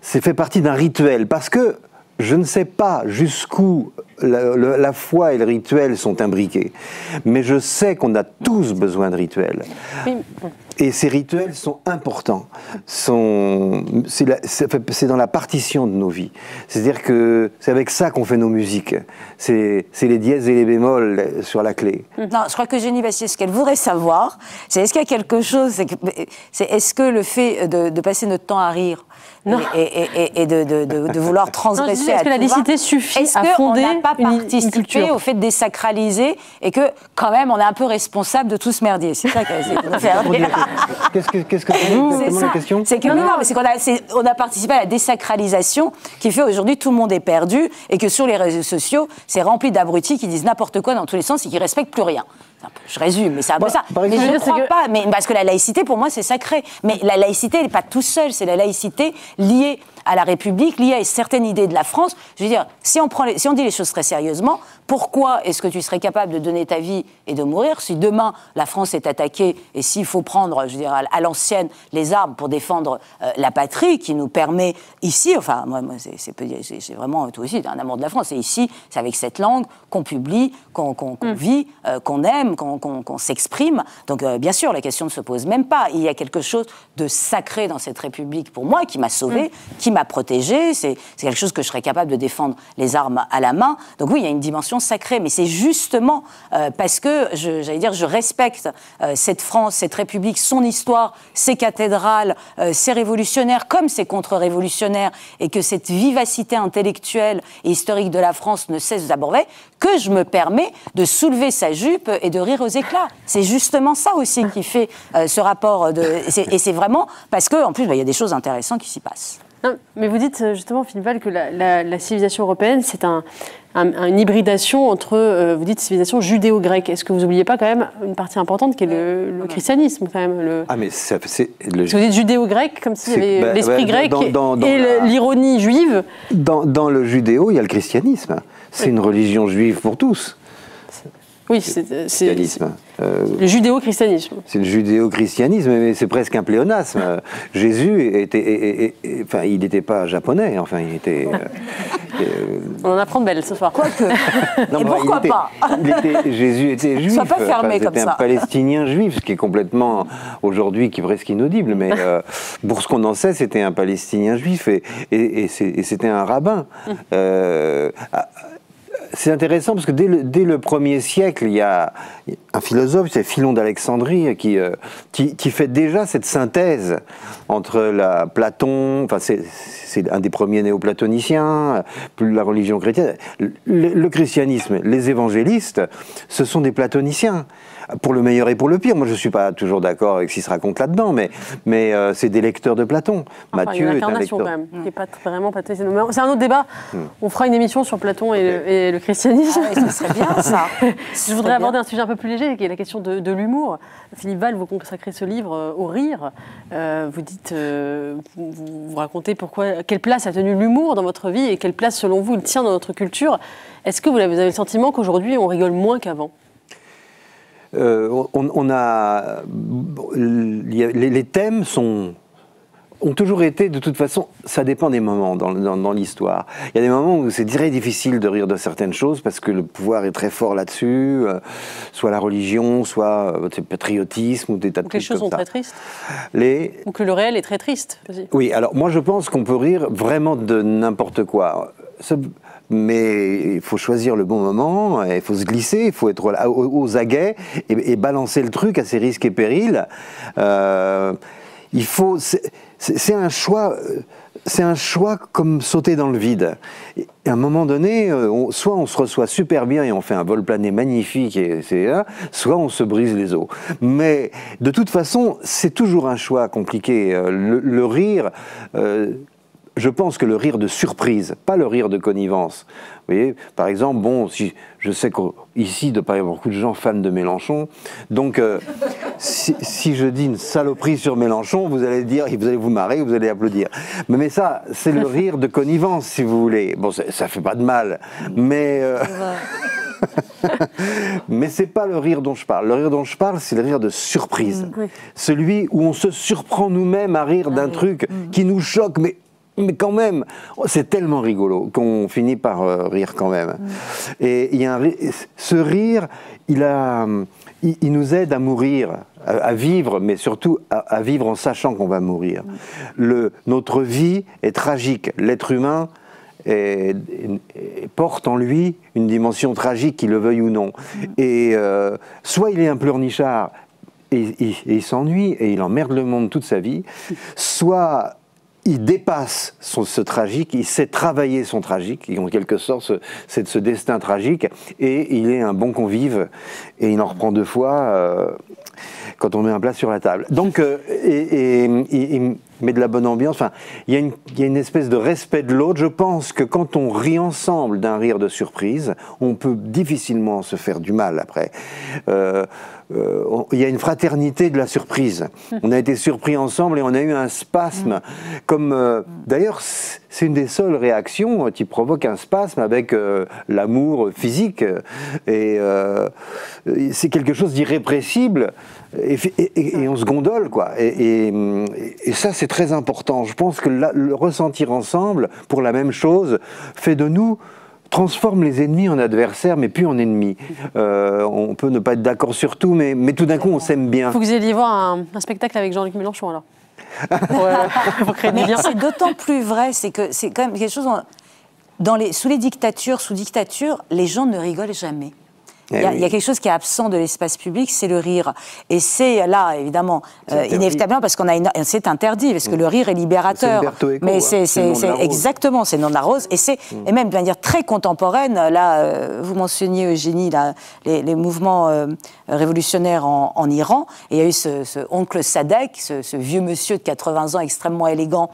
C'est fait partie d'un rituel. Parce que je ne sais pas jusqu'où la foi et le rituel sont imbriqués. Mais je sais qu'on a tous besoin de rituels. Oui. Et ces rituels sont importants. C'est dans la partition de nos vies. C'est-à-dire que c'est avec ça qu'on fait nos musiques. C'est les dièses et les bémols sur la clé. Non, je crois que Eugénie Bastier, ce qu'elle voudrait savoir, c'est est-ce qu'il y a quelque chose, est-ce que le fait de passer notre temps à rire et de vouloir transgresser est-ce que la laïcité suffit à fonder une culture ? Est-ce qu'on n'a pas participé au fait de désacraliser et que, quand même, on est un peu responsable de tout ce merdier ? C'est ça qu'elle essaie de nous faire dire. Qu'est-ce que c'est la question ? C'est que on a participé à la désacralisation qui fait aujourd'hui tout le monde est perdu et que sur les réseaux sociaux, c'est rempli d'abrutis qui disent n'importe quoi dans tous les sens et qui respectent plus rien. Je résume, mais c'est un peu ça. Mais je ne crois pas, parce que la laïcité, pour moi, c'est sacré. Mais la laïcité, elle n'est pas tout seule, c'est la laïcité liée à la République, liée à certaines idées de la France. Je veux dire, si on dit les choses très sérieusement, pourquoi est-ce que tu serais capable de donner ta vie et de mourir si demain la France est attaquée et s'il faut prendre, je veux dire, à l'ancienne, les armes pour défendre la patrie qui nous permet ici, enfin, moi c'est vraiment, toi aussi, un amour de la France, et ici, c'est avec cette langue qu'on publie, qu'on vit, qu'on aime, qu'on s'exprime. Donc, bien sûr, la question ne se pose même pas. Il y a quelque chose de sacré dans cette République, pour moi, qui m'a sauvée, qui m'a protégée. C'est quelque chose que je serais capable de défendre les armes à la main. Donc oui, il y a une dimension sacrée, mais c'est justement parce que, je respecte cette France, cette République, son histoire, ses cathédrales, ses révolutionnaires, comme ses contre-révolutionnaires, et que cette vivacité intellectuelle et historique de la France ne cesse d'aborder, que je me permets de soulever sa jupe et de rire aux éclats. C'est justement ça aussi qui fait ce rapport. Et c'est vraiment parce qu'en plus, il y a des choses intéressantes qui s'y passent. Non, mais vous dites justement, Philippe Val, que la civilisation européenne, c'est une hybridation entre, vous dites, civilisation judéo-grecque. Est-ce que vous n'oubliez pas quand même une partie importante qui est le christianisme quand même Ah mais c'est vous dites judéo-grec, comme s'il y avait l'esprit grec et l'ironie juive. Dans le judéo, il y a le christianisme. C'est une religion juive pour tous. Oui, c'est le judéo-christianisme. C'est le judéo-christianisme, mais c'est presque un pléonasme. Jésus il n'était pas japonais, enfin, il était... On en apprend de belles ce soir. Quoique. Et pourquoi pas Jésus était juif. Sois pas fermé comme ça. C'était un palestinien juif, ce qui est complètement, aujourd'hui, qui est presque inaudible, mais pour ce qu'on en sait, c'était un palestinien juif et c'était un rabbin. c'est intéressant parce que dès le 1er siècle, il y a un philosophe, c'est Philon d'Alexandrie, qui fait déjà cette synthèse entre Platon, enfin c'est un des premiers néoplatoniciens, plus la religion chrétienne. Le christianisme, les évangélistes, ce sont des platoniciens. Pour le meilleur et pour le pire. Moi, je ne suis pas toujours d'accord avec ce qui se raconte là-dedans, mais c'est des lecteurs de Platon. Enfin, Matthieu est un lecteur. Quand même, qui n'est pas vraiment platonien. C'est un autre débat. On fera une émission sur Platon et le christianisme. Ah, ça serait bien, ça. Je voudrais aborder un sujet un peu plus léger, qui est la question de l'humour. Philippe Val, vous consacrez ce livre au rire. Vous dites, vous racontez quelle place a tenu l'humour dans votre vie et quelle place, selon vous, il tient dans notre culture. Est-ce que vous avez le sentiment qu'aujourd'hui, on rigole moins qu'avant ? Les thèmes ont toujours été, de toute façon, ça dépend des moments dans l'histoire. Il y a des moments où c'est très difficile de rire de certaines choses parce que le pouvoir est très fort là-dessus, soit la religion, soit le patriotisme ou des tas de trucs comme ça. Les choses sont très tristes. Ou que le réel est très triste aussi. Oui, alors moi je pense qu'on peut rire vraiment de n'importe quoi. Mais il faut choisir le bon moment, il faut se glisser, il faut être aux aguets et balancer le truc à ses risques et périls. C'est un choix comme sauter dans le vide. Et à un moment donné, soit on se reçoit super bien et on fait un vol plané magnifique, soit on se brise les os. Mais de toute façon, c'est toujours un choix compliqué. Le rire... je pense que le rire de surprise, pas le rire de connivence. Vous voyez, par exemple, si je sais qu'ici, il doit pas y avoir beaucoup de gens fans de Mélenchon, donc si je dis une saloperie sur Mélenchon, vous allez vous marrer, vous allez applaudir. Mais ça, c'est le rire de connivence, si vous voulez. Bon, ça fait pas de mal, mais... Mais c'est pas le rire dont je parle. Le rire dont je parle, c'est le rire de surprise. Oui. Celui où on se surprend nous-mêmes à rire d'un truc qui nous choque, mais quand même, c'est tellement rigolo qu'on finit par rire quand même. Et il y a ce rire, il nous aide à mourir, à vivre, mais surtout à vivre en sachant qu'on va mourir. Notre vie est tragique. L'être humain porte en lui une dimension tragique, qu'il le veuille ou non. Et soit il est un pleurnichard et il s'ennuie et il emmerde le monde toute sa vie, soit il dépasse ce tragique, il sait travailler son tragique, et en quelque sorte ce destin tragique, et il est un bon convive, et il en reprend 2 fois quand on met un plat sur la table. Donc, il met de la bonne ambiance. Enfin, il y a une espèce de respect de l'autre. Je pense que quand on rit ensemble d'un rire de surprise, on peut difficilement se faire du mal après. Il y a une fraternité de la surprise. On a été surpris ensemble et on a eu un spasme. D'ailleurs, c'est une des seules réactions qui provoque un spasme avec l'amour physique. Et c'est quelque chose d'irrépressible. Et on se gondole, quoi. Et ça, c'est très important. Je pense que le ressentir ensemble pour la même chose fait de nous, transforme les ennemis en adversaires, mais plus en ennemis. On peut ne pas être d'accord sur tout, mais tout d'un coup, on s'aime bien. Il faut que vous alliez voir un spectacle avec Jean-Luc Mélenchon, alors. Pour créer du lien. C'est d'autant plus vrai, c'est que c'est quand même quelque chose... Sous les dictatures, sous dictature, les gens ne rigolent jamais. Il y a quelque chose qui est absent de l'espace public, c'est le rire. Et c'est là, évidemment, inévitablement, parce c'est interdit, parce que le rire est libérateur. Mais c'est exactement, c'est le nom de la rose. Et même de manière très contemporaine, là, vous mentionniez, Eugénie, les mouvements révolutionnaires en Iran. Et il y a eu ce oncle Sadek, ce vieux monsieur de 80 ans, extrêmement élégant,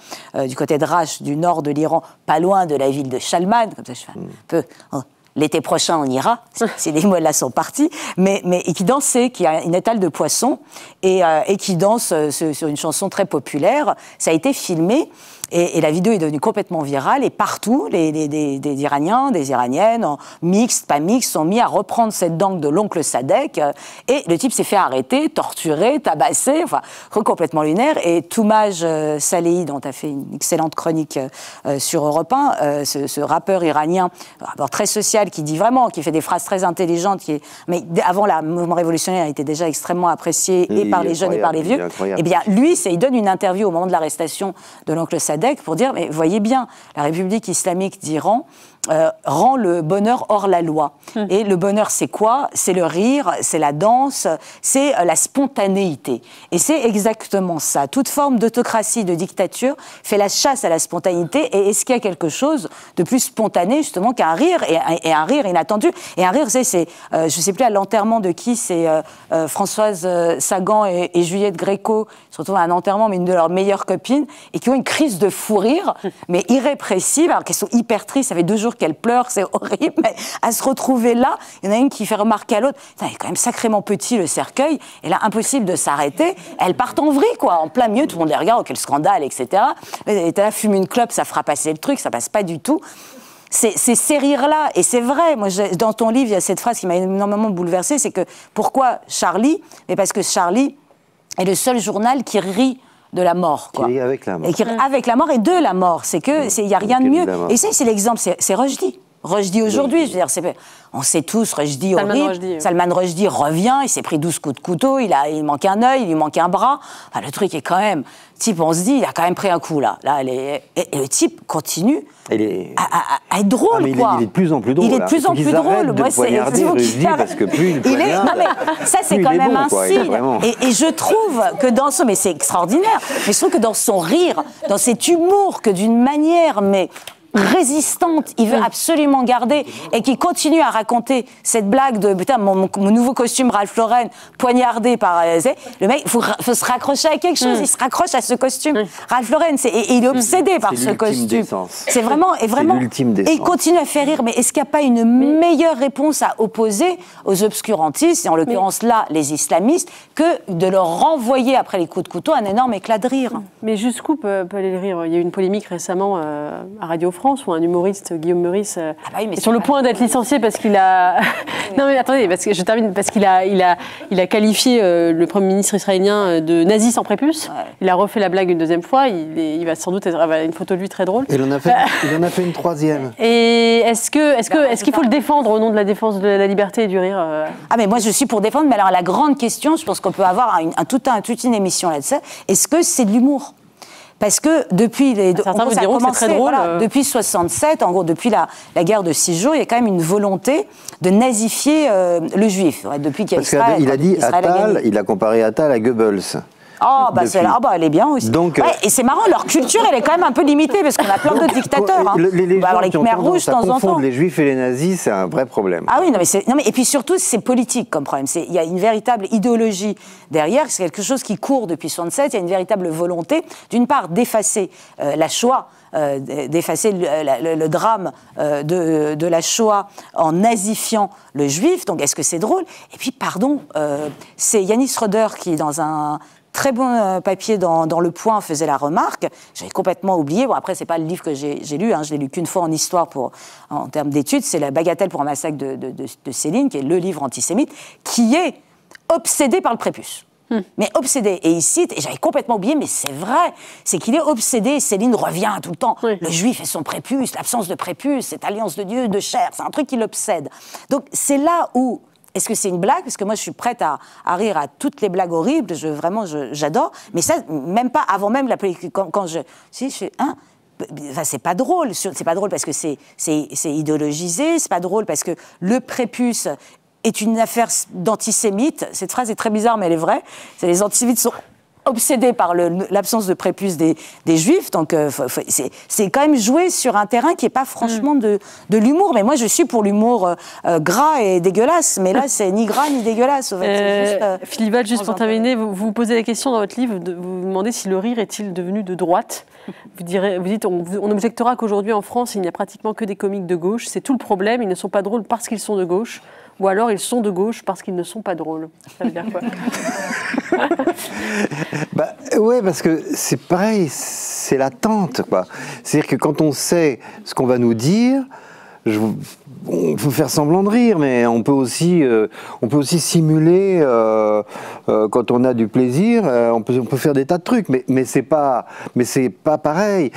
du côté de Rach, du nord de l'Iran, pas loin de la ville de Chalman, comme ça je fais un peu... L'été prochain, on ira, si les mots-là sont partis, et qui dansait, qui a une étale de poissons, et qui danse sur une chanson très populaire. Ça a été filmé, et la vidéo est devenue complètement virale, et partout, des Iraniens, des Iraniennes, mixtes, pas mixtes, sont mis à reprendre cette danse de l'oncle Sadek, et le type s'est fait arrêter, torturer, tabasser, enfin, complètement lunaire, et Toumaj Salehi, dont tu as fait une excellente chronique sur Europe 1, ce rappeur iranien, rappeur très social, qui dit vraiment, qui fait des phrases très intelligentes, mais avant le mouvement révolutionnaire, il était déjà extrêmement apprécié et par les jeunes et par les vieux. Eh bien, lui, il donne une interview au moment de l'arrestation de l'oncle Sadek pour dire, mais voyez bien, la République islamique d'Iran rend le bonheur hors la loi. Et le bonheur, c'est quoi? C'est le rire, c'est la danse, c'est la spontanéité. Et c'est exactement ça. Toute forme d'autocratie, de dictature fait la chasse à la spontanéité. Et est-ce qu'il y a quelque chose de plus spontané, justement, qu'un rire, et un rire inattendu? Et un rire, je ne sais plus à l'enterrement de qui, c'est Françoise Sagan et Juliette Gréco, ils se retrouvent à un enterrement, mais une de leurs meilleures copines, et qui ont une crise de fou rire, mais irrépressible, alors qu'elles sont hyper tristes, ça fait 2 jours qu'elles pleurent, c'est horrible, mais à se retrouver là, il y en a une qui fait remarquer à l'autre, il est quand même sacrément petit le cercueil, et là, impossible de s'arrêter, elles partent en vrille, quoi, en plein milieu, tout le monde les regarde, oh, quel scandale, etc. Et là, fume une clope, ça fera passer le truc, ça passe pas du tout. C'est ces rires-là, et c'est vrai, moi, dans ton livre, il y a cette phrase qui m'a énormément bouleversée, c'est que, pourquoi Charlie? Mais parce que Charlie est le seul journal qui rit de la mort, quoi. Qui rit avec la mort. Et qui rit avec la mort et de la mort, c'est que, il n'y a rien de mieux. Et ça, c'est l'exemple, c'est Rushdie. Rushdie aujourd'hui, je veux dire, on sait tous, Rushdie horrible. Salman Rushdie revient, il s'est pris 12 coups de couteau, il manque un œil, il lui manque un bras. Enfin, le truc est quand même, type, on se dit, il a quand même pris un coup là. Et le type continue à être drôle, quoi. Il est de plus en plus drôle. Il est de plus en plus drôle. Moi, c'est Rushdie parce que plus il poignarde, non, mais ça, c'est quand même un signe. Et je trouve que dans son, mais c'est extraordinaire. Mais je trouve que dans son rire, dans cet humour, que d'une manière, mais résistante, il veut absolument garder, et qui continue à raconter cette blague de putain, mon nouveau costume Ralph Lauren poignardé par le mec, il faut se raccrocher à quelque chose, il se raccroche à ce costume Ralph Lauren, et il est obsédé par ce costume. C'est vraiment, et il continue à faire rire. Mais est-ce qu'il n'y a pas une meilleure réponse à opposer aux obscurantistes, et en l'occurrence là les islamistes, que de leur renvoyer après les coups de couteau un énorme éclat de rire? Mais jusqu'où peut aller le rire? Il y a eu une polémique récemment à Radio France où un humoriste, Guillaume Meurice, est sur le point d'être licencié parce qu'il a... Non mais attendez, parce que je termine, parce qu'il a qualifié le Premier ministre israélien de nazi sans prépuce. Ouais. Il a refait la blague une 2e fois, il va sans doute avoir une photo de lui très drôle. Et il en a fait une 3e. Et est-ce qu'il faut le défendre au nom de la défense de la liberté et du rire Ah mais moi je suis pour défendre, mais alors la grande question, je pense qu'on peut avoir toute une émission là-dessus, est-ce que c'est de l'humour? Parce que depuis certains vous diront que c'est très drôle. Depuis 67, en gros, depuis la guerre de 6 jours, il y a quand même une volonté de nazifier le juif. Depuis qu'il y a Parce qu'il a dit Attal, il a comparé Attal à Goebbels. Oh, bah, elle est bien aussi. Donc, ouais, et c'est marrant, leur culture, elle est quand même un peu limitée, parce qu'on a plein d'autres dictateurs. Hein. Les gens les Khmers rouges, de temps en temps. Les juifs et les nazis, c'est un vrai problème. Ah oui, et puis surtout, c'est politique comme problème. Il y a une véritable idéologie derrière, c'est quelque chose qui court depuis 67, il y a une véritable volonté, d'une part, d'effacer la Shoah, d'effacer le drame de la Shoah en nazifiant le juif. Donc, est-ce que c'est drôle? Et puis, pardon, c'est Yanis Roder qui, dans un très bon papier dans Le Point, faisait la remarque, j'avais complètement oublié, bon après c'est pas le livre que j'ai lu, hein, je l'ai lu qu'une fois en histoire en termes d'études, c'est La Bagatelle pour un massacre de Céline, qui est le livre antisémite, qui est obsédé par le prépuce. Mais obsédé, et il cite, et j'avais complètement oublié, mais c'est vrai, c'est qu'il est obsédé, et Céline revient tout le temps, le juif et son prépuce, l'absence de prépuce, cette alliance de Dieu, de chair, c'est un truc qui l'obsède. Donc c'est là où, est-ce que c'est une blague? Parce que moi, je suis prête à rire à toutes les blagues horribles. J'adore. Mais ça, même pas avant même la politique. Quand je fais enfin, c'est pas drôle. C'est pas drôle parce que c'est idéologisé. C'est pas drôle parce que le prépuce est une affaire d'antisémites. Cette phrase est très bizarre, mais elle est vraie. Les antisémites sont obsédés par l'absence de prépuce des Juifs, donc c'est quand même jouer sur un terrain qui n'est pas franchement de l'humour, mais moi je suis pour l'humour gras et dégueulasse, mais là c'est ni gras ni dégueulasse. En fait. Philippe Val, juste pour terminer, vous vous posez la question dans votre livre, vous vous demandez si le rire est-il devenu de droite. Vous dites, on objectera qu'aujourd'hui en France il n'y a pratiquement que des comiques de gauche, c'est tout le problème, ils ne sont pas drôles parce qu'ils sont de gauche. Ou alors ils sont de gauche parce qu'ils ne sont pas drôles. Ça veut dire quoi? Ouais, parce que c'est pareil, c'est l'attente, quoi. C'est-à-dire que quand on sait ce qu'on va nous dire, on peut faire semblant de rire, mais on peut aussi simuler quand on a du plaisir. On peut faire des tas de trucs, mais c'est pas pareil.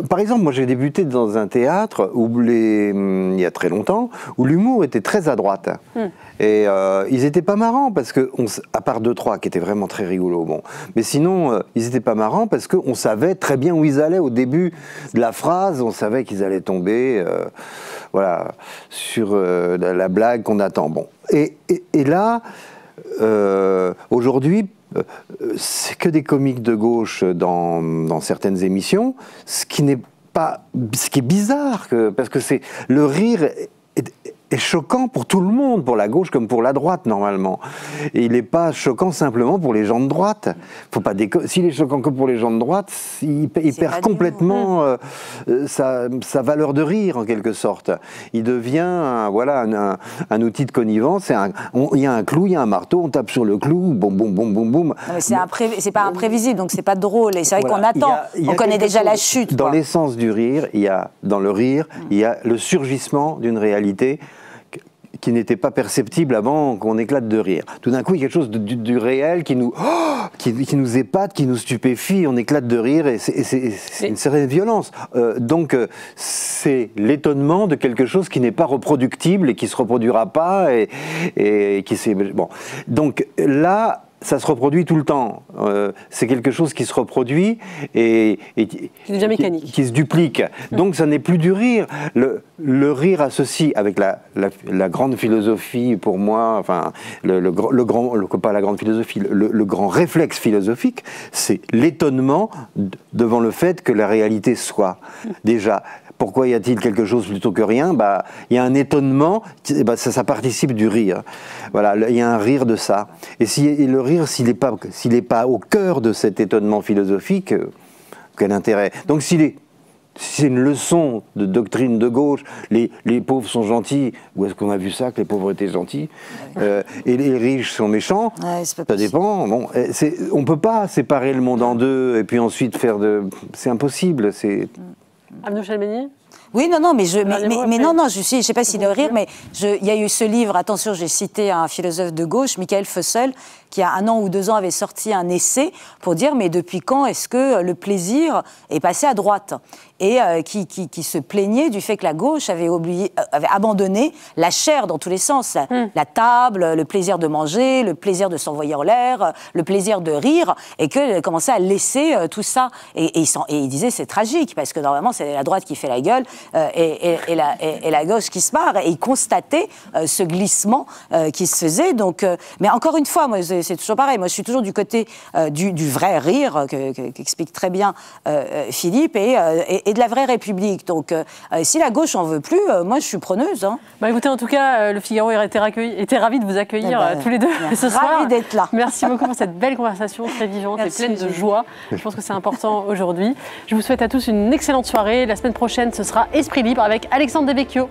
Par exemple, moi j'ai débuté dans un théâtre où il y a très longtemps, où l'humour était très à droite. Et ils étaient pas marrants parce que, à part 2-3 qui étaient vraiment très rigolos, bon. Mais sinon, ils étaient pas marrants parce qu'on savait très bien où ils allaient au début de la phrase. On savait qu'ils allaient tomber voilà, sur la blague qu'on attend. Bon. Et là, aujourd'hui, c'est que des comiques de gauche dans certaines émissions, ce qui est bizarre, parce que le rire est choquant pour tout le monde, pour la gauche comme pour la droite normalement. Et il n'est pas choquant simplement pour les gens de droite. Faut pas s'il est choquant que pour les gens de droite, il perd complètement sa valeur de rire en quelque sorte. Il devient un outil de connivence. Il y a un clou, il y a un marteau, on tape sur le clou, boum boum boum boum boum. C'est pas imprévisible, donc c'est pas drôle. Et c'est vrai qu'on attend. On connaît déjà la chute. Dans l'essence du rire, dans le rire, il y a le surgissement d'une réalité qui n'était pas perceptible avant qu'on éclate de rire. Tout d'un coup, il y a quelque chose du réel qui nous épate, qui nous stupéfie, on éclate de rire, et c'est une certaine violence. Donc, c'est l'étonnement de quelque chose qui n'est pas reproductible et qui ne se reproduira pas, et qui s'est... Bon. Donc là, ça se reproduit tout le temps. C'est quelque chose qui se reproduit et qui devient mécanique, qui se duplique. Donc ça n'est plus du rire. Le rire associe avec la grande philosophie, pour moi, enfin pas la grande philosophie, le grand réflexe philosophique, c'est l'étonnement devant le fait que la réalité soit déjà. Pourquoi y a-t-il quelque chose plutôt que rien? Il y a un étonnement, ça participe du rire. Voilà, il y a un rire de ça. Et le rire, s'il n'est pas au cœur de cet étonnement philosophique, quel intérêt? Donc si c'est une leçon de doctrine de gauche, les pauvres sont gentils, où est-ce qu'on a vu ça, que les pauvres étaient gentils, et les riches sont méchants, ça dépend. Bon, on ne peut pas séparer le monde en deux et puis ensuite c'est impossible. Arnaud Chalmenier? Oui, non, mais je sais pas si le rire, mais il y a eu ce livre, attention, j'ai cité un philosophe de gauche, Michael Fussell, qui a 1 an ou 2 ans avait sorti un essai pour dire mais depuis quand est-ce que le plaisir est passé à droite, et qui se plaignait du fait que la gauche avait abandonné la chair dans tous les sens, la table, le plaisir de manger, le plaisir de s'envoyer en l'air, le plaisir de rire, et qu'elle commençait à laisser tout ça, et il disait c'est tragique parce que normalement c'est la droite qui fait la gueule et la gauche qui se marre, et il constatait ce glissement qui se faisait. Donc, mais encore une fois, moi c'est toujours pareil, moi je suis toujours du côté du vrai rire qu'explique très bien Philippe, et de la vraie République. Donc si la gauche en veut plus, moi je suis preneuse. Hein. Écoutez, en tout cas, le Figaro était ravi de vous accueillir tous les deux ce soir. Ravi d'être là. Merci beaucoup pour cette belle conversation très vivante et pleine de joie. Je pense que c'est important aujourd'hui. Je vous souhaite à tous une excellente soirée. La semaine prochaine, ce sera Esprit Libre avec Alexandre Devecchio.